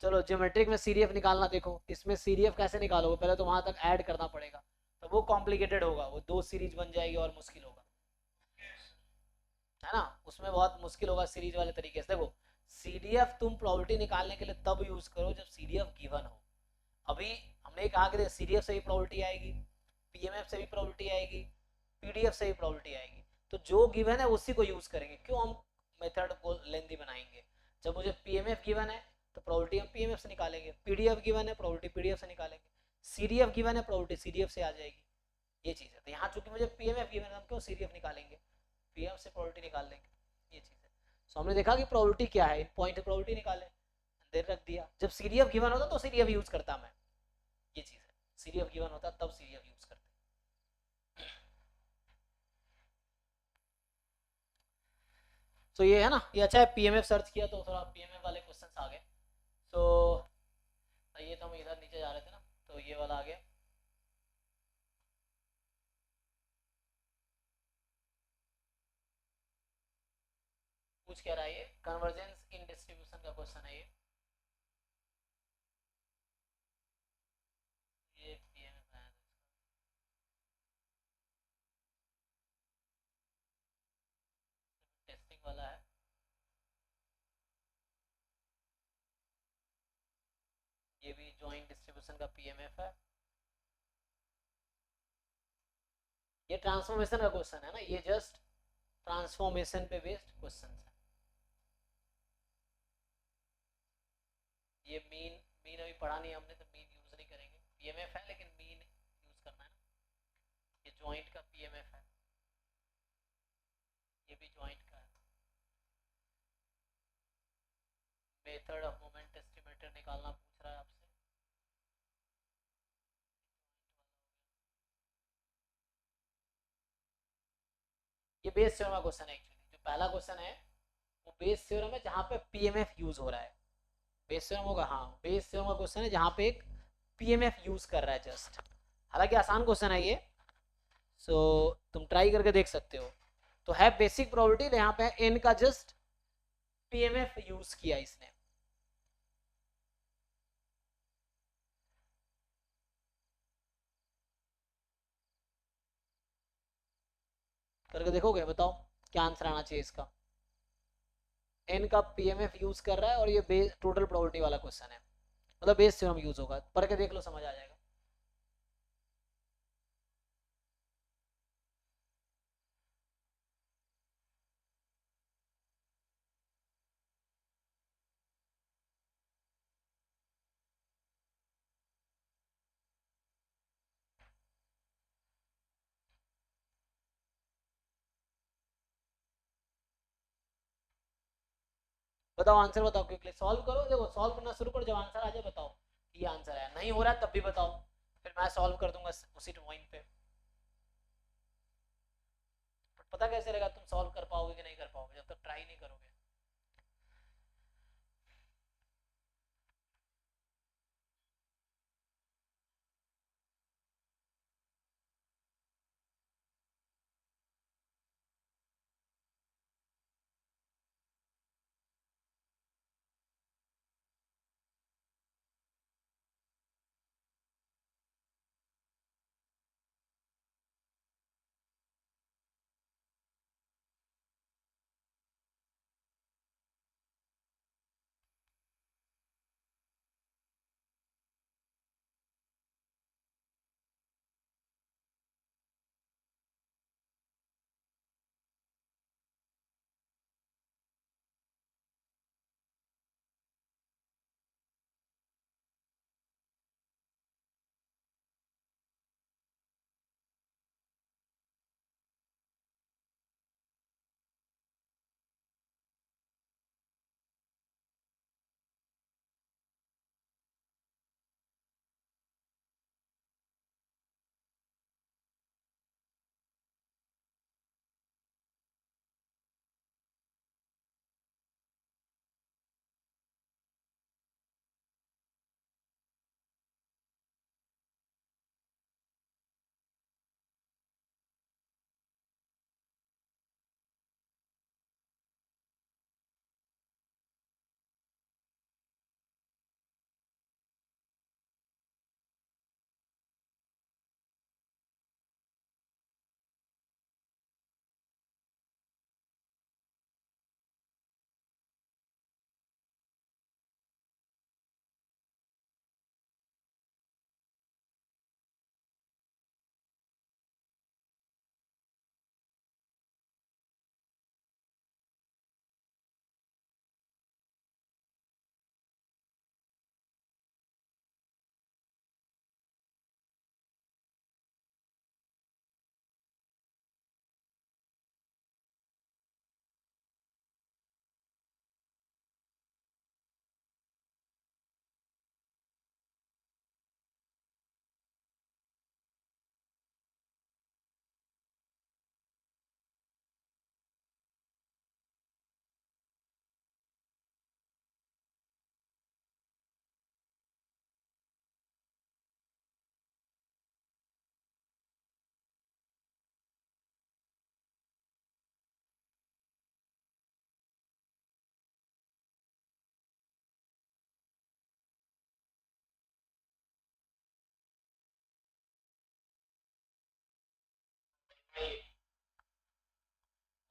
चलो ज्योमेट्रिक में सीडीएफ निकालना देखो, इसमें सीडीएफ कैसे निकालोगे, पहले तो वहां तक ऐड करना पड़ेगा, तो वो कॉम्प्लिकेटेड होगा, वो 2 सीरीज बन जाएगी और मुश्किल होगा, है ना, उसमें बहुत मुश्किल होगा सीरीज वाले तरीके से। देखो सीडीएफ तुम प्रोबेबिलिटी निकालने के लिए तब यूज करो जब सीडीएफ गिवन हो। अभी हमने कहा कि सीडीएफ से भी प्रोबेबिलिटी आएगी, पीएमएफ से भी प्रोबेबिलिटी आएगी, पीडीएफ से भी प्रोबेबिलिटी आएगी, तो जो गिवन है उसी को यूज करेंगे, क्यों हम मेथड को लेंदी बनाएंगे। जब मुझे पीएमएफ गिवन है तो प्रोबेबिलिटी हम पीएमएफ से निकालेंगे, पीडीएफ गिवन है प्रोबेबिलिटी पीडीएफ से निकालेंगे, सीडीएफ गिवन है प्रोबेबिलिटी सीडीएफ से आ जाएगी, ये चीज़ है। तो यहाँ चूंकि मुझे पीएमएफ गिवन है हम क्यों सीडीएफ निकालेंगे, पीएम से प्रोबेबिलिटी निकाल लेंगे, ये चीज़ है। सो हमने देखा कि प्रोबेबिलिटी क्या है, पॉइंट प्रोबेबिलिटी निकाले, देर रख दिया। जब सीडीएफ गिवन होता तो सीडीएफ यूज करता मैं, ये चीज़ है, सीडीएफ गिवन होता तब सीडीएफ यूज करते। तो ये है ना, ये अच्छा है, पीएमएफ सर्च किया तो थोड़ा पीएमएफ वाले क्वेश्चंस आ गए। तो ये तो हम इधर नीचे जा रहे थे ना, तो ये वाला आ गया। कुछ कह रहा है ये कन्वर्जेंस इन डिस्ट्रीब्यूशन का क्वेश्चन है ये पीएमएफ है, टेस्टिंग वाला है। ये भी जॉइंट डिस्ट्रीब्यूशन का पीएमएफ है। ये ट्रांसफॉर्मेशन का क्वेश्चन है ना, ये जस्ट ट्रांसफॉर्मेशन पे बेस्ड क्वेश्चन है। ये मीन मीन अभी पढ़ा नहीं हमने, तो मीन यूज नहीं करेंगे, पीएमएफ है लेकिन मीन यूज करना है ना। ये जॉइंट का पीएमएफ है, ये भी जॉइंट का है। मेथड ऑफ मोमेंट एस्टिमेटर निकालना पूछ रहा है आपसे। ये बेस थ्योरम का क्वेश्चन है एक्चुअली, जो पहला क्वेश्चन है वो बेस थ्योरम है जहाँ पे पीएमएफ यूज हो रहा है। बेस थ्योरम होगा, हाँ बेस थ्योरम का क्वेश्चन है जहाँ पे एक पीएमएफ यूज कर रहा है जस्ट। हालांकि आसान क्वेश्चन है ये, सो तुम ट्राई करके देख सकते हो। तो है बेसिक प्रोबेबिलिटी, यहाँ पे एन का जस्ट पीएमएफ यूज किया इसने। करके देखोगे, बताओ क्या आंसर आना चाहिए इसका। एन का पीएमएफ यूज कर रहा है और ये बेस टोटल प्रोबेबिलिटी वाला क्वेश्चन है, मतलब बेस थ्योरम यूज होगा, पढ़ के देख लो समझ आ जाएगा। बताओ आंसर बताओ क्विकली, सॉल्व करो, देखो सॉल्व करना शुरू करो, जब आंसर आ जाए बताओ ये आंसर है। नहीं हो रहा है तब भी बताओ, फिर मैं सॉल्व कर दूंगा उसी पॉइंट पे। पता कैसे रहेगा तुम सॉल्व कर पाओगे कि नहीं कर पाओगे, जब तक ट्राई नहीं करोगे।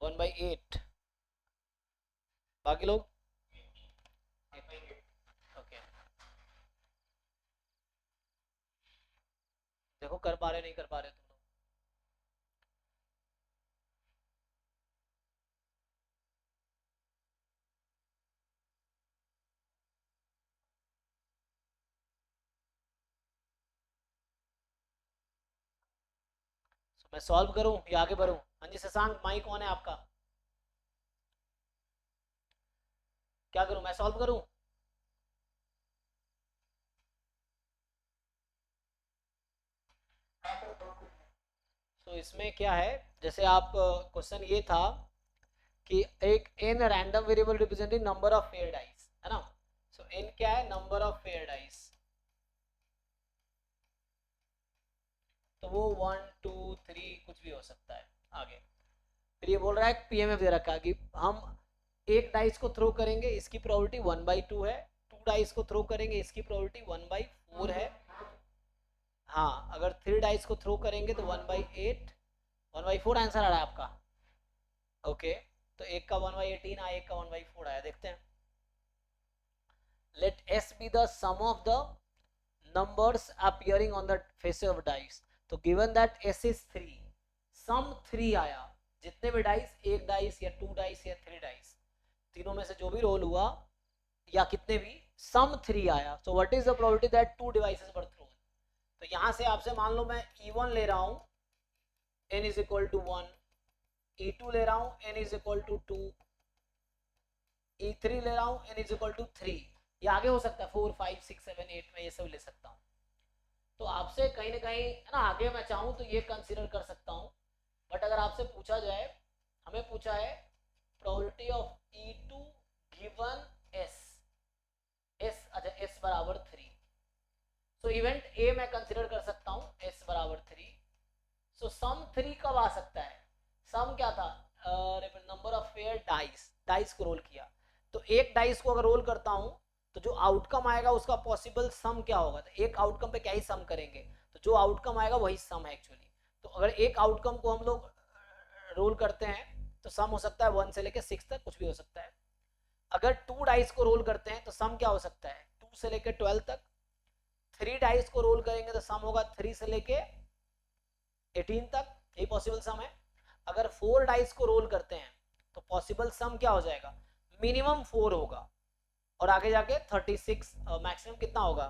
1/8। बाकी लोग ओके, देखो कर पा रहे नहीं कर पा रहे तुम लोग। So, मैं सॉल्व करूं या आगे बढ़ूं? हाँ जी शशांक, माइक कौन है आपका? क्या करूं, मैं सॉल्व करूं? तो इसमें क्या है, जैसे आप क्वेश्चन ये था कि एक n random variable representing number of fair dice, है ना? सो n क्या है? Number of fair dice. तो वो 1 2 3 कुछ भी हो सकता है। आगे फिर ये बोल रहा है पीएमएफ दे रखा है कि हम एक डाइस को थ्रो करेंगे, इसकी प्रोबेबिलिटी 1/2 है। 2 डाइस को थ्रो करेंगे, इसकी प्रोबेबिलिटी 1/4 है। हाँ, अगर 3 डाइस को थ्रो करेंगे तो 1/8, 1/4 आंसर आ रहा है आपका। ओके, तो एक का 1/18 आया, एक का 1/4 आया, देखते हैं। Let S be the sum of the numbers appearing on the face of dice. तो given that S is 3, sum 3 आया। जितने भी डाइस, एक डाइस या 2 डाइस या 3 डाइस, तीनों में से जो भी रोल हुआ या कितने भी, सम 3 आया। So what is the probability that 2 devices were thrown? तो यहां से आपसे मान लो मैं E1 ले रहा हूं, n is equal to 1, E2 ले रहा हूं, n is equal to 2, E3 ले रहा हूं, n is equal to 3। ये आगे हो सकता है 4 5 6 7 8 में ये सब ले सकता हूँ। तो आपसे कहीं ना कहीं है ना, आगे मैं चाहूँ तो ये कंसीडर कर सकता हूँ। बट अगर आपसे पूछा जाए, हमें पूछा है probability of E2 given S, अच्छा S बराबर 3। सो इवेंट ए मैं कंसीडर कर सकता हूँ S बराबर 3। सो सम 3 कब आ सकता है? सम क्या था? Number of fair dice, dice को रोल किया। तो एक डाइस को अगर रोल करता हूं तो जो आउटकम आएगा उसका पॉसिबल सम क्या होगा? तो एक आउटकम पे क्या ही सम करेंगे, तो जो आउटकम आएगा वही सम है एक्चुअली। तो अगर एक आउटकम को हम लोग रोल करते हैं तो सम हो सकता है 1 से लेकर 6 तक, कुछ भी हो सकता है। अगर 2 डाइस को रोल करते हैं तो सम क्या हो सकता है? 2 से लेकर 12 तक। 3 डाइस को रोल करेंगे तो सम होगा 3 से लेकर 18 तक, यही पॉसिबल सम है। अगर 4 डाइस को रोल करते हैं तो पॉसिबल सम क्या हो जाएगा? मिनिमम 4 होगा और आगे जाके 36, मैक्सिमम कितना होगा?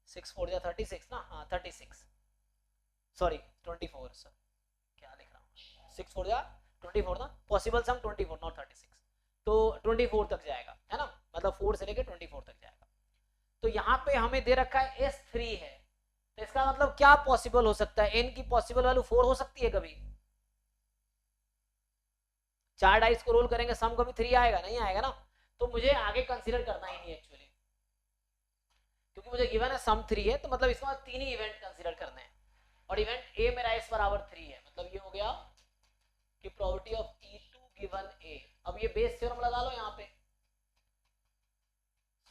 6 4 36 ना, हाँ 36, सॉरी 24, सर क्या लिख रहा हूँ, 6 4 24 ना, पॉसिबल सम 24 नॉट 36। तो 24 तक जाएगा, है ना, मतलब 4 से लेके 24 तक जाएगा। तो यहाँ पे हमें दे रखा है S3 है, तो इसका मतलब क्या पॉसिबल हो सकता है? n की पॉसिबल वैल्यू 4 हो सकती है कभी? 4 डाइस को रोल करेंगे सम कभी 3 आएगा? नहीं आएगा ना। तो मुझे आगे कंसीडर करना ही नहीं एक्चुअली, क्योंकि मुझे गिवन है सम 3 है, तो मतलब इसमें 3 ही इवेंट कंसीडर करने हैं। और इवेंट ए मेरा S बराबर 3 है, मतलब ये हो गया कि probability of E2 given A। अब ये बेस थ्योरम लगा लो यहाँ पे।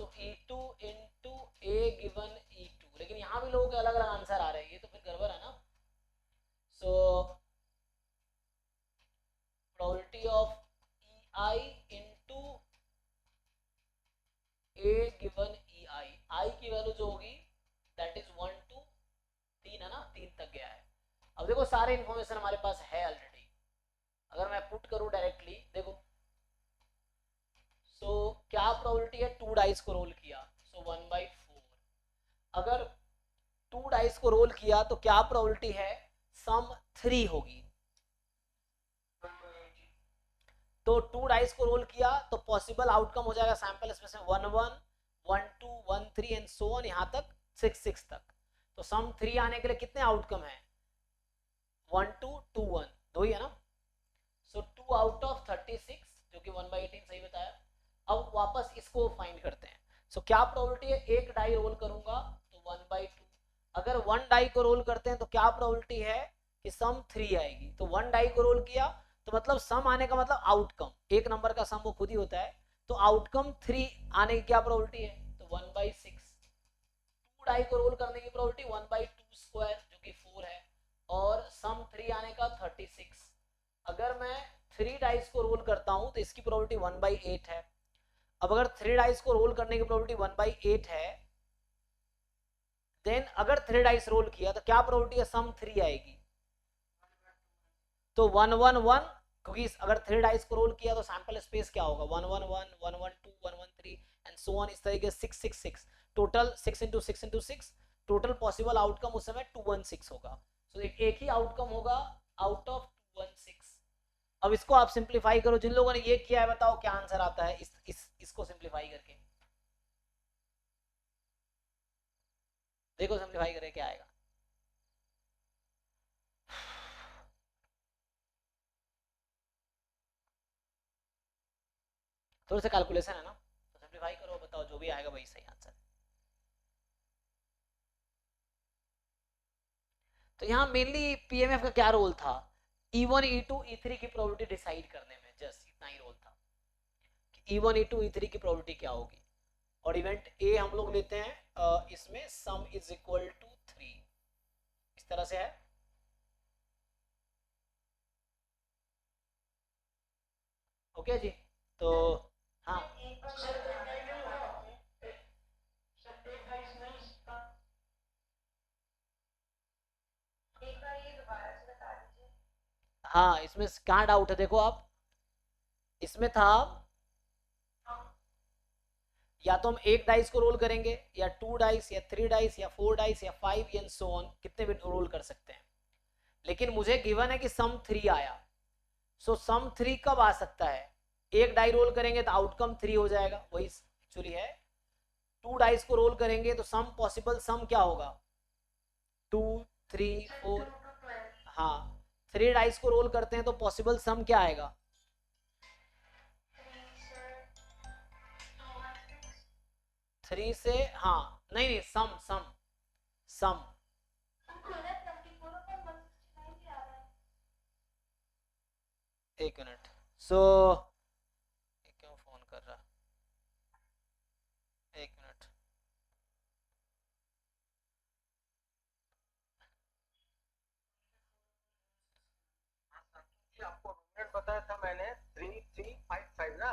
सो E2 into A given E2, लेकिन यहाँ भी लोगों के अलग अलग आंसर आ रहे हैं, ये तो फिर गड़बड़ है ना। So probability of EI into A given EI, I की वैल्यू जो होगी दैट इज 1 to 3 है ना, 3 तक गया है। अब देखो सारे इन्फॉर्मेशन हमारे पास है ऑलरेडी, अगर मैं पुट करूं डायरेक्टली, देखो सो क्या प्रोबेबिलिटी है? 2 डाइस को रोल किया, सो 1/4। अगर 2 डाइस को रोल किया तो क्या प्रोबेबिलिटी है? सम 3 होगी। तो 2 डाइस को रोल किया तो पॉसिबल आउटकम हो जाएगा सैंपल स्पेस में 1 1 1 2 1 3 एंड सो ऑन, यहाँ तक 6 6 तक। तो सम 3 आने के लिए कितने आउटकम है? 1 2 2 1, दो ही है ना। सो 2 आउट ऑफ 36, जो कि 1/18 सही बताया। अब वापस इसको फाइंड करते हैं। सो क्या प्रोबेबिलिटी है? एक डाई रोल करूंगा तो 1/2। अगर 1 डाई को रोल करते हैं तो क्या प्रोबेबिलिटी है कि सम 3 आएगी? तो 1 डाई को रोल किया तो मतलब सम आने का मतलब आउटकम, एक नंबर का सम वो खुद ही होता है, तो आउटकम 3 आने की क्या प्रोबेबिलिटी है? तो 1/6। 2 डाई को रोल करने की प्रोबेबिलिटी 1/2 स्क्वायर, जो कि 4 है, और सम 3 आने का 36, अगर मैं 3 डाइस को रोल करता हूं तो इसकी प्रोबेबिलिटी 1/8 है। अब अगर 3 डाइस को रोल करने की प्रोबेबिलिटी 1/8 है, देन अगर 3 डाइस रोल किया तो क्या प्रोबेबिलिटी है, सम 3 आएगी। तो 1 1 1, क्योंकि अगर 3 डाइस को रोल किया तो सैंपल स्पेस क्या होगा, 1 1 1 1 1 2 1 1 3 एंड सो ऑन, इस तरीके से 6 6 6, total 6 into 6 into 6, total possible outcome उस समय 216 होगा। तो एक ही आउटकम होगा आउट ऑफ 216। अब इसको आप सिंप्लीफाई करो, जिन लोगों ने ये किया है बताओ क्या आंसर आता है इसको सिंप्लीफाई करके। देखो सिंप्लीफाई करके क्या आएगा। थोड़ा सा कैलकुलेशन है ना, तो सिंप्लीफाई करो, बताओ जो भी आएगा वही सही आंसर। तो यहाँ मेनली पीएमएफ का क्या रोल था, E1 E2 E3 की प्रोबेबिलिटी डिसाइड करने में, जस्ट इतना ही रोल था कि E1 E2 E3 की प्रोबेबिलिटी क्या होगी। और इवेंट ए हम लोग लेते हैं इसमें सम इज इक्वल टू 3, इस तरह से है। ओके जी, तो हाँ हाँ, इसमें कहाँ डाउट है, देखो आप, इसमें था या तो हम एक डाइस को रोल करेंगे या 2 डाइस या 3 डाइस या 4 डाइस या 5 एंड सो ऑन, कितने भी रोल कर सकते हैं। लेकिन मुझे गिवन है कि सम 3 आया, सो सम 3 कब आ सकता है, एक डाई रोल करेंगे तो आउटकम 3 हो जाएगा, वही एक्चुअली है। 2 डाइस को रोल करेंगे तो सम पॉसिबल सम क्या होगा, 2 3 4। हाँ, 3 डाइस को रोल करते हैं तो पॉसिबल सम क्या आएगा, 3 से, हाँ नहीं नहीं, सम सम सम, एक मिनट, सो क्यों फोन कर रहा, एक मिनट। आपको रूममेट बताया था मैंने 3355 ना।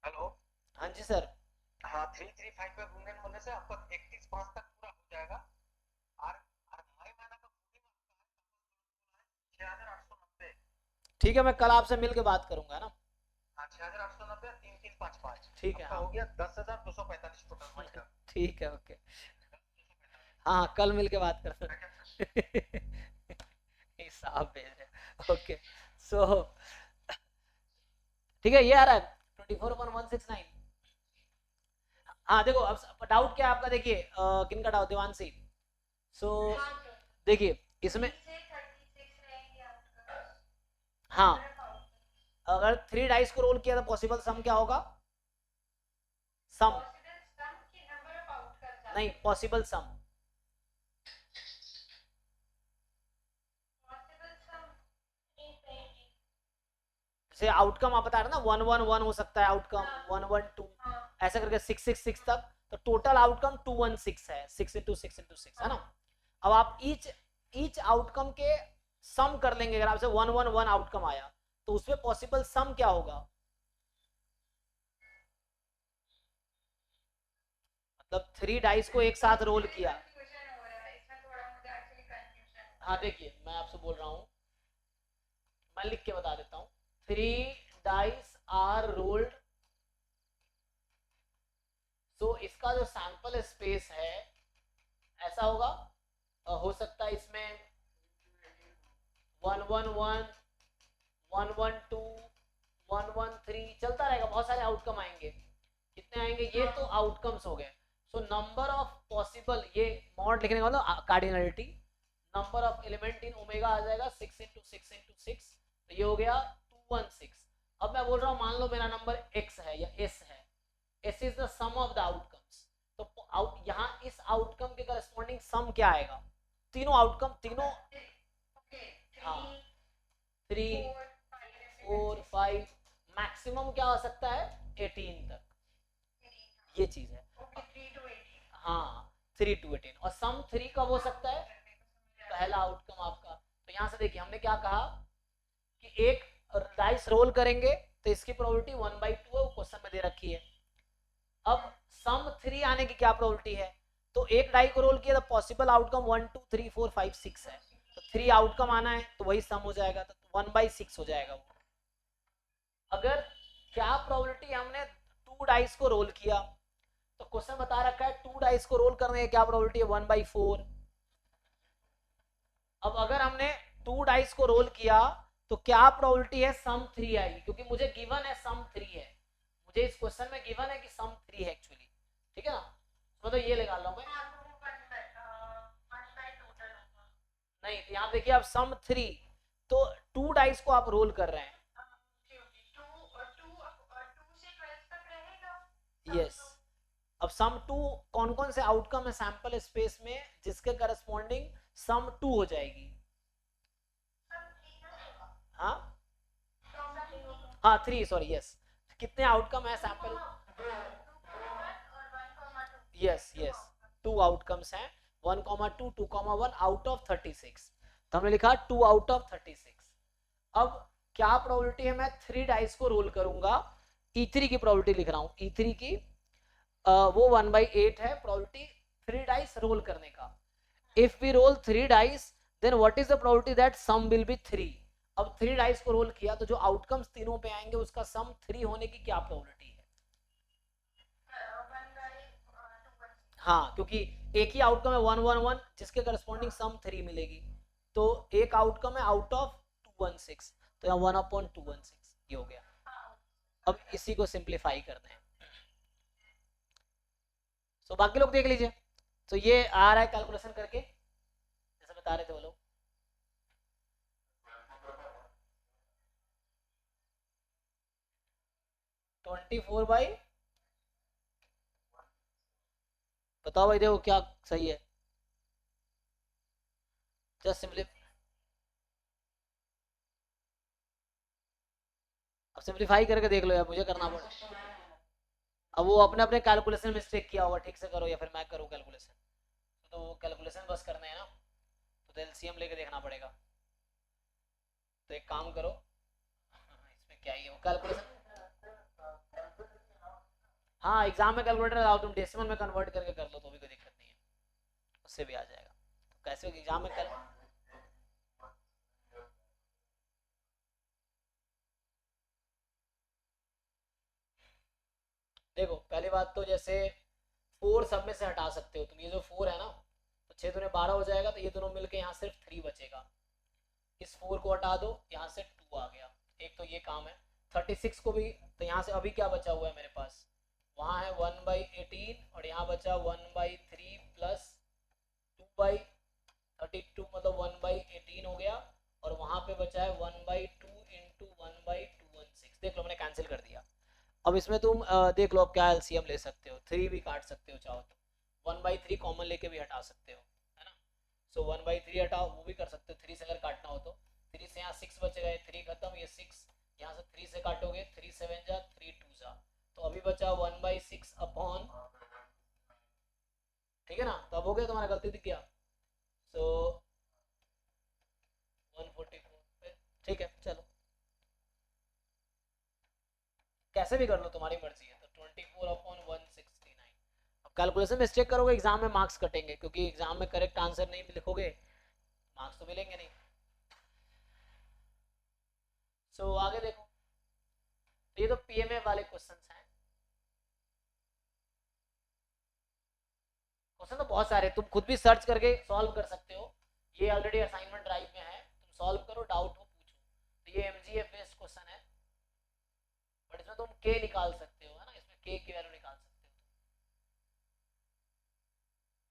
हेलो, हाँ जी सर। हाँ 335 पे रूममेट होने से आपका 31/5 तक पूरा हो जाएगा। और 2.5 महीना का पूरी 6890। ठीक है, मैं कल आपसे मिल के बात करूंगा ना। हाँ 6890 3355, ठीक है, आपका हाँ हो गया 10,245 टोटल महीना। ठीक है, ओके, हाँ कल मिल के बात करते हिसाब भेज रहे, ओके, सो ठीक है, ये आ रहा है 24/169। हाँ देखो, अब डाउट क्या है आपका, देखिए किन का डाउट, देवांशी। सो देखिए इसमें, हाँ अगर 3 डाइस को रोल किया तो पॉसिबल सम क्या होगा, सम नहीं, पॉसिबल सम, जैसे आउटकम आप बता रहे ना 1 1 1 हो सकता है, आउटकम 1 1 2 ऐसा करके 6 6 6 तक, तो टोटल आउटकम 216 है, 6 into 6 into 6 है ना। अब आप ईच आउटकम के सम कर लेंगे, अगर आपसे 1 1 1 आउटकम आया तो उसमें पॉसिबल सम क्या होगा, मतलब 3 डाइस को एक साथ रोल किया। हाँ देखिए मैं आपसे बोल रहा हूँ, मैं लिख के बता देता हूँ, 3 डाइस आर रोल्ड, तो इसका जो सैंपल स्पेस है ऐसा होगा, हो सकता है इसमें 1 1 1 1 1 2 1 1 3 चलता रहेगा, बहुत सारे आउटकम आएंगे, कितने आएंगे, ये तो आउटकम्स हो गए। सो नंबर ऑफ पॉसिबल, ये मॉड लिखने का मतलब cardinality, number of element in omega आ जाएगा 6 into 6 into 6, तो ये हो गया 216। अब मैं बोल रहा हूँ मान लो मेरा नंबर x है या s है, s is the sum of the outcomes, तो यहाँ इस आउटकम के करस्पॉन्डिंग सम क्या आएगा, तीनों आउटकम, तीनों, हाँ 3 4 5, मैक्सिमम क्या हो सकता है 18 तक, ये चीज है। हाँ 3 to 18, और सम 3 कब हो सकता है, पहला आउटकम आपका, तो यहाँ से देखिए हमने क्या कहा कि एक डाइस रोल करेंगे तो इसकी प्रोबेबिलिटी 1/2 है, वो क्वेश्चन में दे रखी है। अब सम 3 आने की क्या प्रोबेबिलिटी है, तो एक डाई को रोल किया तो पॉसिबल आउटकम 1 2 3 4 5 6 है, तो 3 आउटकम आना है तो वही सम हो जाएगा, तो 1/6 हो जाएगा वो। अगर क्या प्रोबेबिलिटी हमने 2 डाइस को रोल किया, तो क्वेश्चन बता रखा है 2 डाइस को रोल करने की क्या प्रोबेबिलिटी है 1/4। अब अगर हमने 2 डाइस को रोल किया तो क्या प्रोबेबिलिटी है सम 3 आएगी, क्योंकि मुझे गिवन है सम 3 है, मुझे इस क्वेश्चन में गिवन है कि सम 3 है एक्चुअली, ठीक है ना। मतलब ये लगा लो मैं नहीं, यहाँ देखिए आप सम 3, तो 2 डाइस को आप रोल कर रहे हैं। यस, अब सम 2 कौन कौन से आउटकम है सैंपल स्पेस में जिसके करस्पॉन्डिंग सम 2 हो जाएगी। हाँ हाँ 3 सॉरी यस, कितने आउटकम है सैंपल, यस यस 2 आउटकम्स हैं 1,2 2,1 आउट ऑफ 36, तो हमने लिखा 2 आउट ऑफ 36। अब क्या प्रोबेबिलिटी है, मैं 3 डाइस को रोल करूंगा, E3 की प्रोबेबिलिटी लिख रहा हूं, E3 की वो 1/8 है प्रोबेबिलिटी 3 डाइस रोल करने का। If we roll 3 dice then what is the probability that sum will be 3। अब 3 डाइस को रोल किया तो जो आउटकम्स तीनों पे आएंगे उसका सम 3 होने की क्या प्रोबेबिलिटी है। हाँ, क्योंकि एक ही आउटकम है 111 जिसके करस्पॉन्डिंग सम 3 मिलेगी, तो एक आउटकम है आउट ऑफ 216, तो यहाँ 1/216 ये हो गया। अब इसी को सिंप्लीफाई करते हैं, तो बाकी लोग देख लीजिए, तो ये आ रहा है कैलकुलेशन करके जैसे बता रहे थे वो लोग। ट्वेंटी फोर बाई, बताओ भाई देखो क्या सही है, जस्ट सिंपली अब सिंप्लीफाई करके देख लो यार, मुझे करना पड़ा। अब वो अपने अपने कैलकुलेशन मिस्टेक किया होगा, ठीक से करो या फिर मैं करूँ कैलकुलेशन, तो कैलकुलेशन बस करने हैं ना, तो एलसीएम लेके देखना पड़ेगा। तो एक काम करो, इसमें क्या ही है वो कैलकुलेशन, हाँ एग्जाम में कैलकुलेटर लगाओ, तुम डेसिमल में कन्वर्ट करके कर लो तो भी कोई दिक्कत नहीं है, उससे भी आ जाएगा। तो कैसे एग्जाम में कर, देखो पहली बात तो जैसे 4 सब में से हटा सकते हो तुम, ये जो 4 है ना, तो 6 दूने 12 हो जाएगा, तो ये दोनों मिलके यहाँ सिर्फ 3 बचेगा, इस 4 को हटा दो, यहाँ से 2 आ गया, एक तो ये काम है। 36 को भी, तो यहाँ से अभी क्या बचा हुआ है मेरे पास, वहाँ है 1/18 और यहाँ बचा 1/3 प्लस 2/32 मतलब 1/18 हो गया, और वहाँ पे बचा है 1/2 इंटू 1/216, देख लो मैंने कैंसिल कर दिया। अब इसमें तुम देख लो अब क्या एलसीएम ले सकते हो, 3 भी काट सकते हो चाहो तो, 1/3 कॉमन लेके भी हटा सकते हो, है ना। सो 1/3 हटाओ, वो भी कर सकते हो, 3 से अगर काटना हो तो 3 से यहाँ 6 बचेगा, ये 3 खत्म, ये 6 यहाँ से 3 से काटोगे, 3 7 जा 3 2 जा, तो अभी बचा 1/6 अपॉन, ठीक है ना। तो अब हो गया, तुम्हारा गलती दिख गया, सो 144, ठीक है चलो कैसे भी कर लो तुम्हारी मर्जी है। तो 24/169, अब कैलकुलेशन मिस्टेक करोगे एग्जाम में मार्क्स कटेंगे, क्योंकि एग्जाम में करेक्ट आंसर नहीं लिखोगे मार्क्स तो मिलेंगे नहीं। सो आगे देखो, ये तो पीएमए वाले क्वेश्चंस हैं, क्वेश्चन तो बहुत सारे, तुम खुद भी सर्च करके सॉल्व कर सकते हो, ये ऑलरेडी असाइनमेंट ड्राइव में है, तुम सॉल्व करो, डाउट हो पूछो। तो ये एमजीएफ बेस्ड क्वेश्चन है, बट इसमें तुम के निकाल सकते हो, है ना, इसमें के की वैल्यू निकाल सकते हो,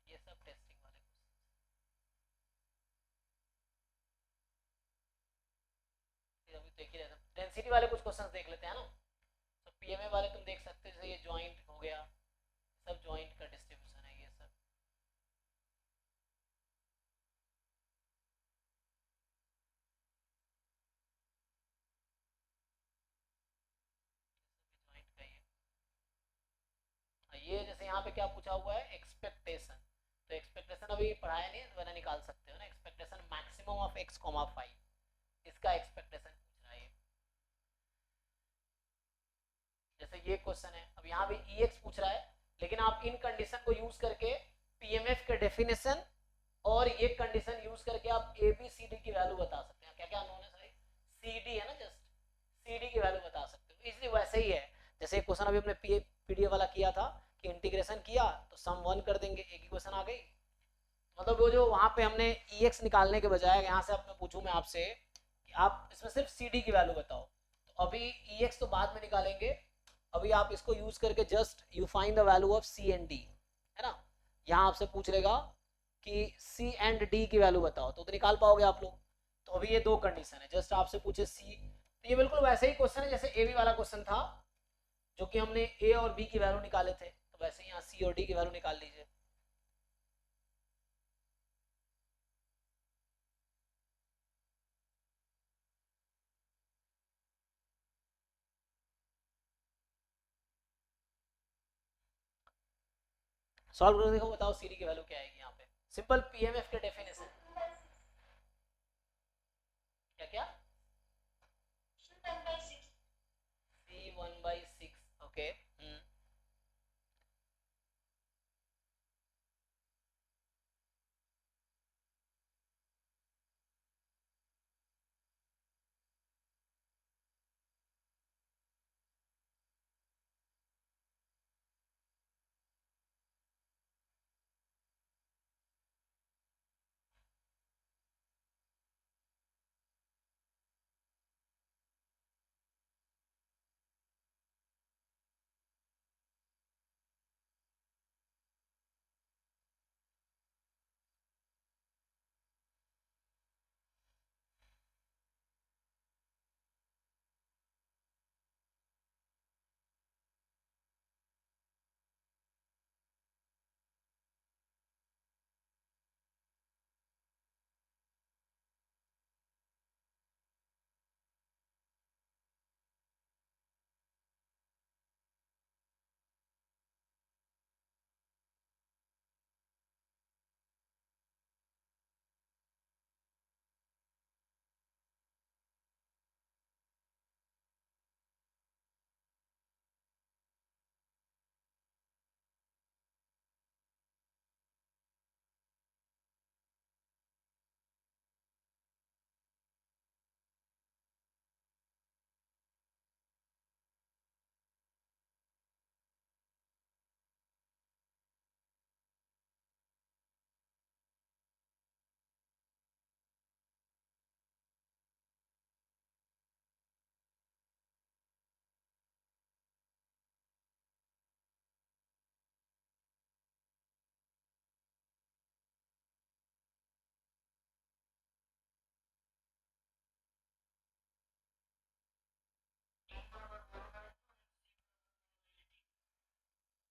ये सब टेस्टिंग वाले क्वेश्चन। अभी देख ही रहे, डेंसिटी वाले कुछ क्वेश्चंस देख लेते हैं ना। तो पीएमए वाले तुम देख सकते हो, जैसे ये जॉइंट हो गया, सब जॉइंट का डिस्ट्रीब्यूशन है ये सब, जॉइंट का ये जैसे यहाँ पे क्या पूछा हुआ है एक्सपेक्टेशन, तो एक्सपेक्टेशन अभी पढ़ाया नहीं है तो मैंने निकाल सकते हो ना, expectation maximum maximum of x, 5 इसका एक्सपेक्टेशन पूछ रहा है। जैसे ये क्वेश्चन है, अब यहाँ भी ex पूछ रहा है, लेकिन आप इन कंडीशन को यूज करके पीएमएफ के डेफिनेशन और ये कंडीशन यूज करके आप ए बी सी डी की वैल्यू बता सकते हैं। क्या क्या अननोन है? सॉरी, सी डी है ना, जस्ट सी डी की वैल्यू बता सकते हो। इसलिए वैसे ही है जैसे क्वेश्चन अभी हमने पीडीएफ वाला किया था कि इंटीग्रेशन किया तो सम 1 कर देंगे, एक ही क्वेश्चन आ गई। मतलब वो जो वहां पे हमने EX निकालने के बजाय यहाँ से मैं पूछूं मैं आपसे कि आप इसमें सिर्फ CD की वैल्यू बताओ, तो अभी EX तो बाद में निकालेंगे, अभी आप इसको यूज करके just you find the value of C and D, है ना। यहाँ आपसे पूछ लेगा कि C एंड D की वैल्यू बताओ, तो निकाल पाओगे आप लोग। तो अभी ये दो कंडीशन है, जस्ट आपसे पूछे C, तो ये बिल्कुल वैसे ही क्वेश्चन है जैसे AB वाला क्वेश्चन था जो कि हमने A और B की वैल्यू निकाले थे, तो वैसे ही यहाँ C और D की वैल्यू निकाल लीजिए। सॉल्व करके देखो, बताओ CD की वैल्यू क्या आएगी यहाँ पे। सिंपल पीएमएफ के डेफिनेशन क्या क्या C1/6 ओके।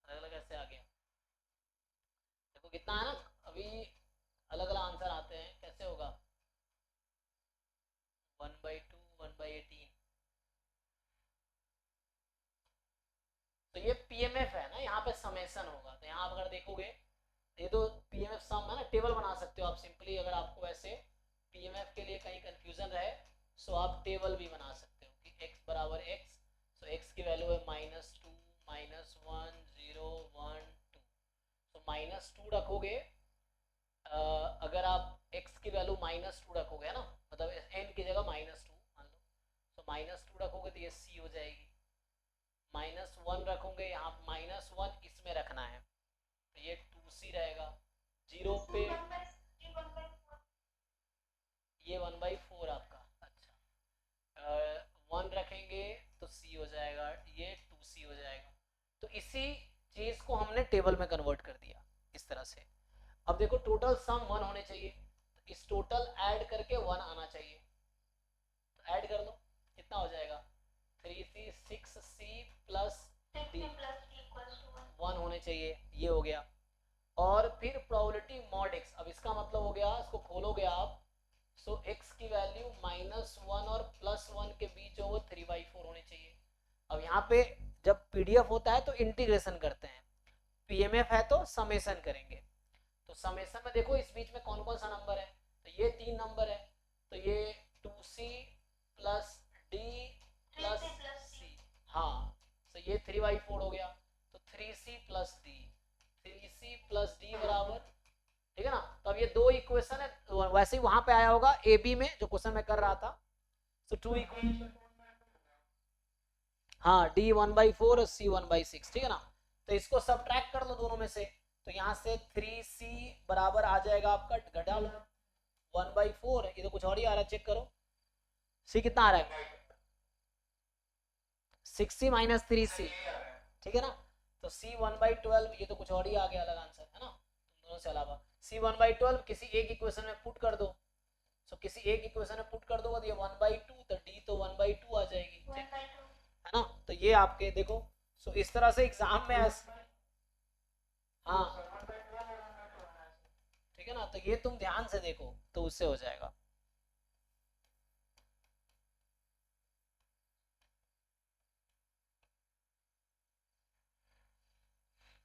अलग अलग ऐसे आ गया, देखो कितना है ना, अभी अलग अलग आंसर आते हैं, कैसे होगा 1/2 1/18। तो ये पीएमएफ है ना, यहाँ पे समेशन होगा, तो यहाँ अगर देखोगे ये तो पीएमएफ सम है ना, टेबल बना सकते हो आप सिंपली। अगर आपको वैसे पीएमएफ के लिए कहीं कंफ्यूजन रहे सो आप टेबल भी बना सकते हो कि x बराबर x, सो x की वैल्यू है -2 -1 0 1 2, तो -2 रखोगे। अगर आप x की वैल्यू -2 रखोगे है ना, मतलब n की जगह -2 मान लो, तो -2 रखोगे तो ये c हो जाएगी। -1 रखोगे, यहाँ -1 इसमें रखना है तो ये 2c रहेगा। 0 पे ये 1/4 आपका, अच्छा 1 रखेंगे तो c हो जाएगा, ये 2c हो जाएगा। तो इसी चीज को हमने टेबल में कन्वर्ट कर दिया इस तरह से। अब देखो टोटल सम 1 होने चाहिए, तो इस टोटल ऐड करके 1 आना चाहिए, तो ऐड कर लो, कितना हो जाएगा 3c 6c प्लस d 1 होने चाहिए, ये हो गया। और फिर प्रोबेबिलिटी मॉड x, अब इसका मतलब हो गया, इसको खोलोगे आप, सो x की वैल्यू -1 और +1 के बीच जो वो 3/4 होनी चाहिए। अब यहाँ पे जब पीडीएफ होता है तो इंटीग्रेशन करते हैं, पीएमएफ है तो समेशन करेंगे। तो समेशन में देखो इस बीच में कौन कौन सा नंबर है, तो ये 3 नंबर है, तो ये 2c प्लस डी प्लस सी, हाँ, तो ये 3/4 हो गया, तो 3c plus D, 3c plus D बराबर, ठीक है ना। तो अब ये दो इक्वेशन है, वैसे ही वहां पे आया होगा ए बी में जो क्वेश्चन मैं कर रहा था, तो 2 इक्वेशन, हाँ, डी 1/4 और सी 1/6, ठीक है ना। तो इसको सब्ट्रैक्ट कर लो दोनों में से, तो यहाँ से 3c बराबर आ जाएगा आपका, घटा लो 1/4, ये तो कुछ और ही आ रहा है, चेक करो सी कितना आ रहा है, 6c माइनस 3c, ठीक है ना। तो c 1/12, ये तो कुछ और ही आ गया अलग आंसर, है ना, तुम दोनों से अलावा। c 1/12 किसी एक इक्वेशन में पुट कर दो, सो किसी एक इक्वेशन में पुट कर दोगे तो ये 1/2, तो d तो 1/2 आ जाएगी, है ना। तो ये आपके देखो, सो इस तरह से एग्जाम में हाँ, ठीक है ना, तो ये तुम ध्यान से देखो तो उससे हो जाएगा।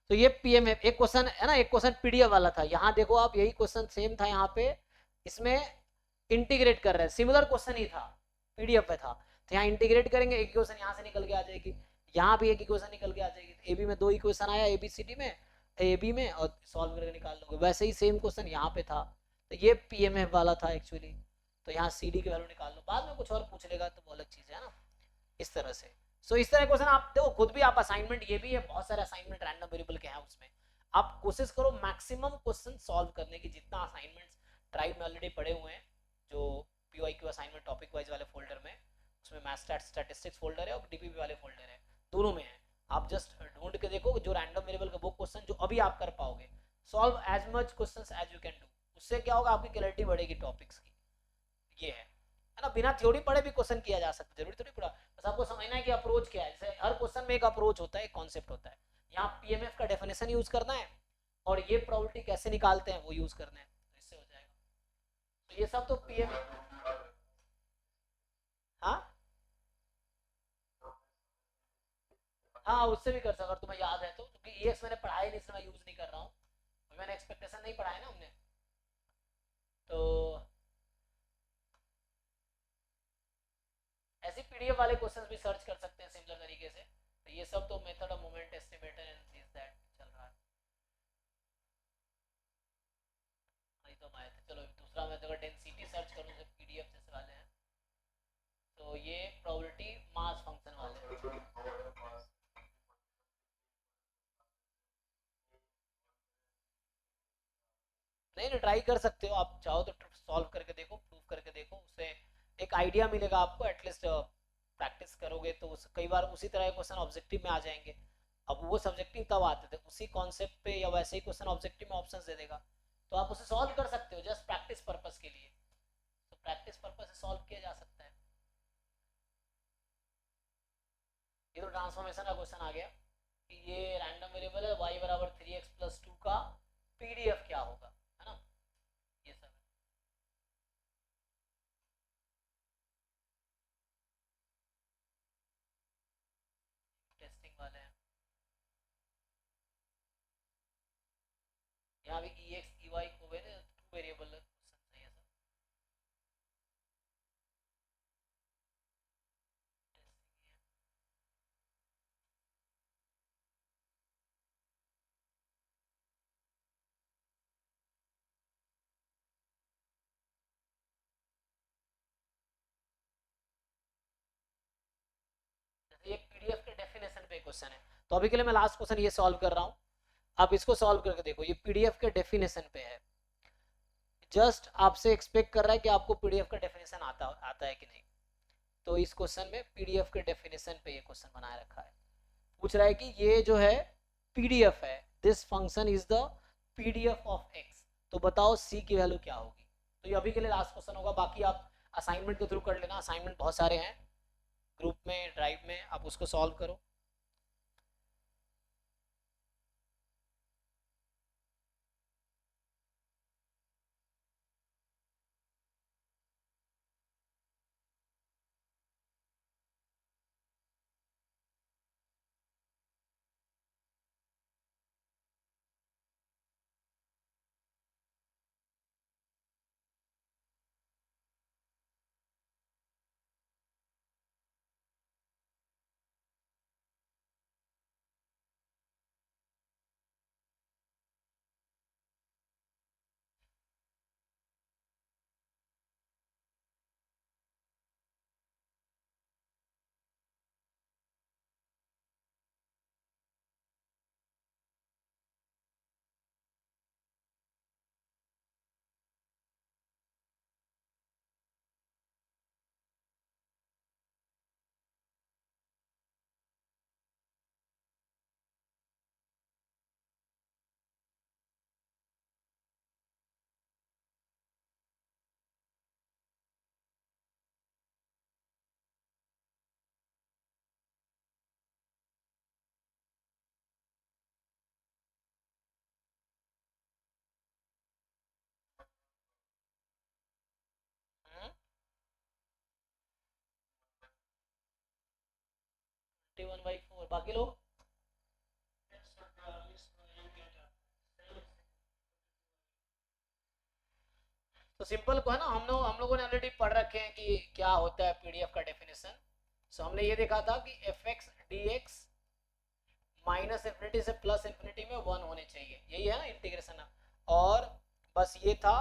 तो ये पीएमएफ एक क्वेश्चन है ना, एक क्वेश्चन पीडीएफ वाला था, यहाँ देखो आप यही क्वेश्चन सेम था यहाँ पे, इसमें इंटीग्रेट कर रहे हैं, सिमिलर क्वेश्चन ही था, पीडीएफ पे था, तो यहाँ इंटीग्रेट करेंगे, एक इक्वेशन यहाँ से निकल के आ जाएगी, यहाँ भी एक इक्वेशन निकल के आ जाएगी, ए बी में 2 इक्वेशन आया ए बी सी डी में, ए बी में, और सॉल्व करके निकाल लोगे, वैसे ही सेम क्वेश्चन यहाँ पे था, तो ये पीएमएफ वाला था एक्चुअली, तो यहाँ सी डी की वैल्यू निकाल लो, बाद में कुछ और पूछ लेगा तो वो अलग चीज़ है ना, इस तरह से। सो इस तरह क्वेश्चन आप देखो खुद भी, आप असाइनमेंट, ये भी है बहुत सारे असाइनमेंट रैंडम वेरिएबल के हैं उसमें, आप कोशिश करो मैक्सिमम क्वेश्चन सॉल्व करने की, जितना असाइनमेंट्स ट्राइब में ऑलरेडी पड़े हुए हैं, जो पीवाईक्यू असाइनमेंट टॉपिक वाइज वाले फोल्डर में, उसमें मैथ्स स्टैटिस्टिक्स फोल्डर है और डीपीपी वाले फोल्डर है, दोनों में है, आप जस्ट ढूंढ के देखो जो रैंडम वेरिएबल का वो क्वेश्चन जो अभी आप कर पाओगे, solve as much questions as you can do, उससे क्या होगा, आपकी क्लैरिटी बढ़ेगी टॉपिक्स की, ये है ना। बिना थ्योरी पढ़े भी क्वेश्चन किया जा सकता है, जरूरी थोड़ी पड़ा, बस आपको समझना है कि अप्रोच क्या है, जैसे हर क्वेश्चन में एक अप्रोच होता है, एक कॉन्सेप्ट होता है, यहाँ पीएमएफ का डेफिनेशन यूज करना है, और ये प्रोबेबिलिटी कैसे निकालते हैं वो यूज करना है, तो इससे हो जाएगा। तो ये सब तो पीएमएफ, हाँ हाँ, उससे भी कर सकते, अगर तुम्हें याद है तो, क्योंकि ईएक्स मैंने पढ़ाया नहीं इसलिए मैं यूज नहीं कर रहा हूँ, मैंने एक्सपेक्टेशन नहीं पढ़ाया ना हमने, तो ऐसे पीडीएफ वाले क्वेश्चंस भी सर्च कर सकते हैं सिमिलर तरीके से, तो ये सब तो method of moment estimator and this that चल रहा है, नहीं तो आया था। चलो दूसरा मैं अगर डेंसिटी सर्च करूँ जब पीडीएफ जैसे वाले हैं, तो ये प्रोबेबिलिटी मास फंक्शन वाले हैं, नहीं नहीं, ट्राई कर सकते हो आप, चाहो तो सॉल्व करके देखो, प्रूव करके देखो, उससे एक आइडिया मिलेगा आपको, एटलीस्ट प्रैक्टिस करोगे तो कई बार उसी तरह के क्वेश्चन ऑब्जेक्टिव में आ जाएंगे, अब वो सब्जेक्टिव तब आते थे उसी कॉन्सेप्ट पे, या वैसे ही क्वेश्चन ऑब्जेक्टिव में ऑप्शंस दे देगा, तो आप उसे सॉल्व कर सकते हो जस्ट प्रैक्टिस पर्पस के लिए, तो प्रैक्टिस पर्पस से सॉल्व किया जा सकता है। ये तो ट्रांसफॉर्मेशन का क्वेश्चन आ गया कि ये रैंडम वेरिएबल है y बराबर 3x+2 का पीडीएफ क्या होगा, है ना, ये सब टेस्टिंग वाले हैं, यहाँ भी ई एक्स ई वाई को टू वेरिएबल क्वेश्चन चाहिए सर, जैसे ये पीडीएफ के डेफिनेशन पे क्वेश्चन है, तो अभी के लिए मैं लास्ट क्वेश्चन ये सॉल्व कर रहा हूँ, आप इसको सॉल्व करके देखो, ये पीडीएफ के डेफिनेशन पे है, जस्ट आपसे एक्सपेक्ट कर रहा है कि आपको पीडीएफ का डेफिनेशन आता है कि नहीं, तो इस क्वेश्चन में पीडीएफ के डेफिनेशन पे ये क्वेश्चन बनाया रखा है, पूछ रहा है कि ये जो है पीडीएफ है, this function is the PDF of x, तो बताओ सी की वैल्यू क्या होगी, तो ये अभी के लिए लास्ट क्वेश्चन होगा, बाकी आप असाइनमेंट के थ्रू कर लेना, असाइनमेंट बहुत सारे हैं ग्रुप में ड्राइव में, आप उसको सॉल्व करो। 1/4, बाकी लोग तो सिंपल को है ना, हम लोगों ने ऑलरेडी पढ़ रखे हैं कि क्या होता है पीडीएफ का डेफिनेशन। सो हमने ये देखा था कि f x D x minus infinity से प्लस इन्फिनिटी में 1 होने चाहिए, यही है ना इंटीग्रेशन। और बस ये था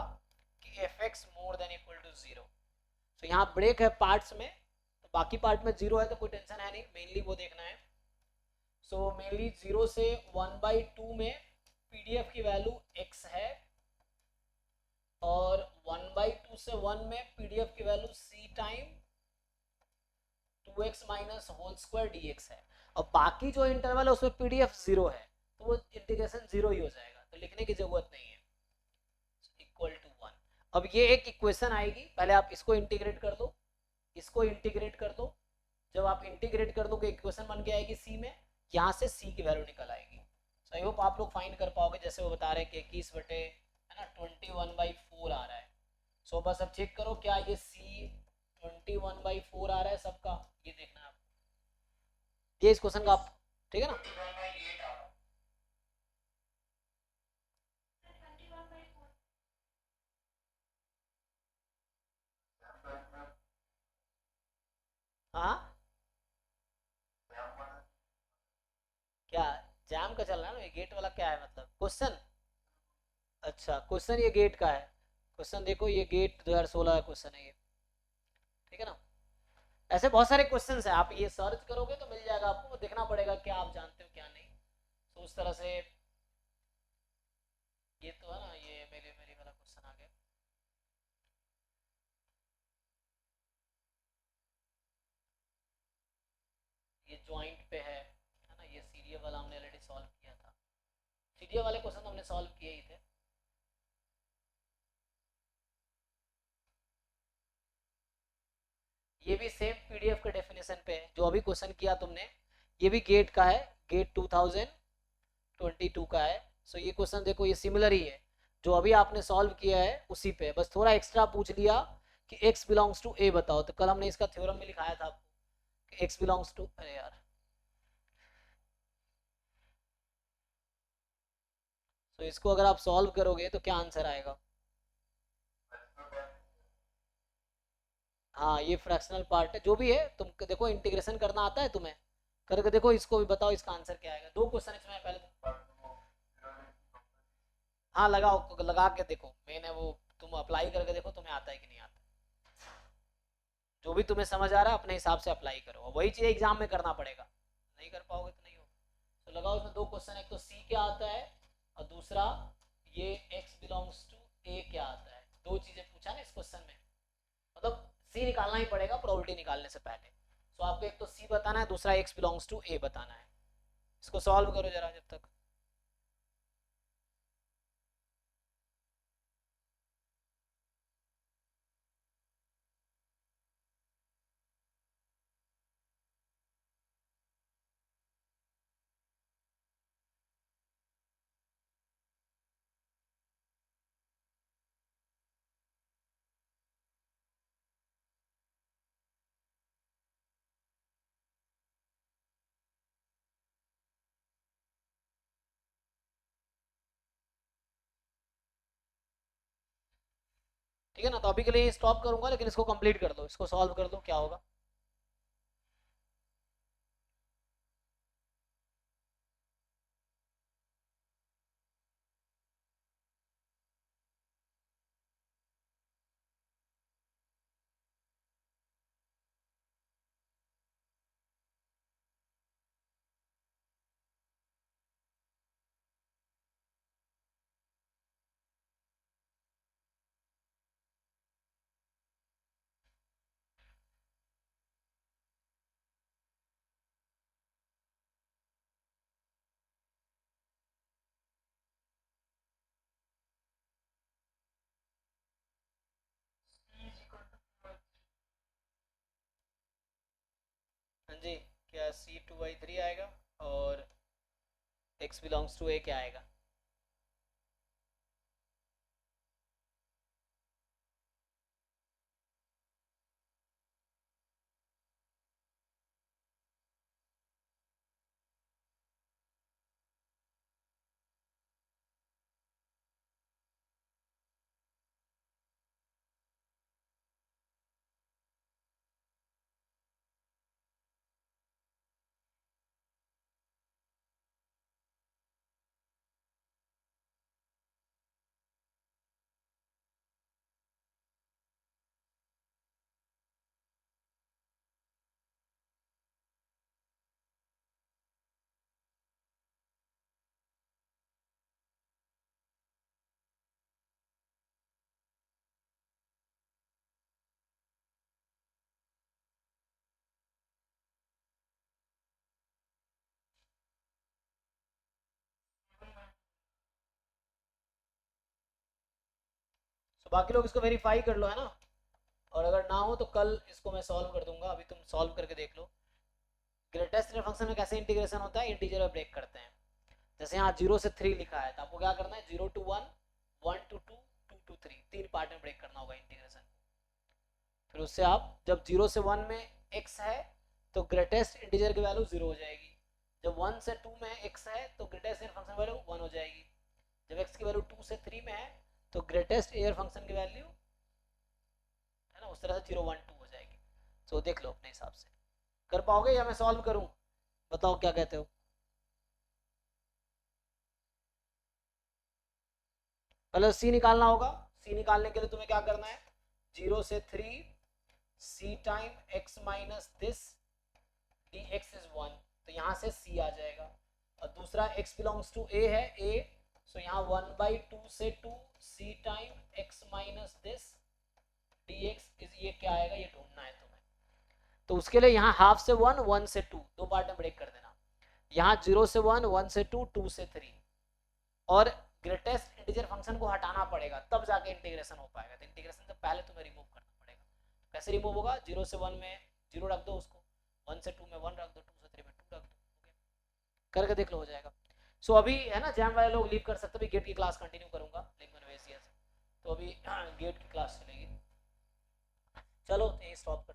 कि f x more than equal to 0। तो यहाँ ब्रेक है पार्ट्स में, तो बाकी पार्ट में 0 है तो कोई टेंशन है नहीं, मेनली वो देखना है। सो मेनली 0 से 1/2 में पीडीएफ की वैल्यू x है, और 1/2 से 1 में पीडीएफ की value c time 2x minus whole square dx है। और बाकी जो इंटरवल है उसमें पीडीएफ 0 है, तो वो इंटीग्रेशन 0 ही हो जाएगा, तो लिखने की जरूरत नहीं है, इक्वल टू 1। अब ये एक इक्वेशन आएगी, पहले आप इसको इंटीग्रेट कर दो, इसको इंटीग्रेट कर दो। जब आप इंटीग्रेट कर दोगे इक्वेशन बन के आएगी c में, यहाँ से c की वैल्यू निकल आएगी। सो आई होप आप लोग फाइंड कर पाओगे, जैसे वो बता रहे हैं कि 21 बटे है ना 21/4 आ रहा है। सो बस अब चेक करो क्या ये c 21/4 आ रहा है सबका, ये देखना है आपको, ये इस क्वेश्चन का आप, ठीक है ना। हाँ क्या जैम का चल रहा है ना, ये गेट वाला क्या है मतलब क्वेश्चन? अच्छा क्वेश्चन ये गेट का है, क्वेश्चन देखो ये गेट 2016 का क्वेश्चन है ये, ठीक है ना। ऐसे बहुत सारे क्वेश्चंस हैं, आप ये सर्च करोगे तो मिल जाएगा आपको, देखना पड़ेगा क्या आप जानते हो क्या नहीं। तो उस तरह से ये तो है ना, ये मेरे मेरी वाला क्वेश्चन आ गया। ये ज्वाइंट पे है ना, ये सीरियल वाला हमने ऑलरेडी सॉल्व किया था, सीरियल वाले क्वेश्चन हमने सॉल्व किए ही थे। ये भी सेम पीडीएफ के डेफिनेशन पे है जो अभी क्वेश्चन किया तुमने, ये भी गेट का है, गेट 2022 का है। सो ये क्वेश्चन देखो ये सिमिलर ही है, जो अभी आपने सॉल्व किया है उसी पे, बस थोड़ा एक्स्ट्रा पूछ लिया कि x बिलोंग्स टू a बताओ, तो कल हमने इसका थ्योरम भी लिखाया था आपको कि x बिलोंग्स टू, अरे यार, तो इसको अगर आप सॉल्व करोगे तो क्या आंसर आएगा? हाँ ये फ्रैक्शनल पार्ट है, जो भी है तुम देखो इंटीग्रेशन करना आता है तुम्हें, करके देखो, इसको भी बताओ इसका आंसर क्या आएगा। दो क्वेश्चन इसमें पहले तो, हाँ लगाओ, लगा के देखो, मैंने वो तुम अप्लाई करके देखो तुम्हें आता है कि नहीं आता। जो भी तुम्हें समझ आ रहा है अपने हिसाब से अप्लाई करो, वही चीज़ एग्जाम में करना पड़ेगा, नहीं कर पाओगे तो नहीं होगा। तो लगाओ इसमें दो क्वेश्चन, एक तो सी क्या आता है और दूसरा ये x बिलोंग्स टू a क्या आता है, दो चीज़ें पूछा ना इस क्वेश्चन में, मतलब सी निकालना ही पड़ेगा प्रोबेबिलिटी निकालने से पहले। तो आपको एक तो सी बताना है, दूसरा x बिलोंग्स टू a बताना है। इसको सॉल्व करो जरा जब तक। ठीक है ना, तो अभी के लिए स्टॉप करूंगा, लेकिन इसको कंप्लीट कर दो, इसको सॉल्व कर दो, क्या होगा। हाँ जी, क्या C2/3 आएगा और x बिलोंग्स टू a क्या आएगा? बाकी लोग इसको वेरीफाई कर लो, है ना, और अगर ना हो तो कल इसको मैं सॉल्व कर दूंगा, अभी तुम सॉल्व करके देख लो। ग्रेटेस्ट इंटीजर फंक्शन में कैसे इंटीग्रेशन होता है, इंटीजर में ब्रेक करते हैं। जैसे यहाँ 0 से 3 लिखा है तो आपको क्या करना है, 0 to 1, 1 to 2, 2 to 3, 3 पार्ट में ब्रेक करना होगा इंटीग्रेशन। फिर उससे आप जब 0 से 1 में x है तो ग्रेटेस्ट इंटीजर की वैल्यू 0 हो जाएगी, जब 1 से 2 में x है तो ग्रेटेस्ट एयर फंक्शन वैल्यू 1 हो जाएगी, जब x की वैल्यू 2 से 3 में है तो ग्रेटेस्ट एयर फंक्शन की वैल्यू, है ना, उस तरह से 0 1 2 हो जाएगी। तो देख लो अपने हिसाब से, कर पाओगे या मैं सॉल्व करूं, बताओ क्या कहते हो। पहले सी निकालना होगा, सी निकालने के लिए तुम्हें क्या करना है, 0 से 3 c time x minus this dx is 1, तो यहाँ से c आ जाएगा, और दूसरा x बिलोंग्स टू a है a, सो यहाँ 1/2 से 2 c time x minus this dx is, ये क्या आएगा, ये ढूंढना है तुम्हें। तो उसके लिए यहाँ हाफ से 1, 1 से 2, दो पार्ट में ब्रेक कर देना, यहाँ 0 से 1, 1 से 2, 2 से 3, और ग्रेटेस्ट इंटीजर फंक्शन को हटाना पड़ेगा तब जाके इंटीग्रेशन हो पाएगा। तो इंटीग्रेशन से पहले तुम्हें रिमूव करना पड़ेगा। कैसे रिमूव होगा, 0 से 1 में 0 रख दो उसको, 1 से 2 में 1 रख दो, 2 से 3 में 2 रख दो, करके देख लो हो जाएगा। सो अभी है ना जैम वाले लोग लीव कर सकते, अभी गेट की क्लास कंटिन्यू करूंगा लेकिन मैंने तो अभी गेट की क्लास चलेगी। चलो यही स्टॉप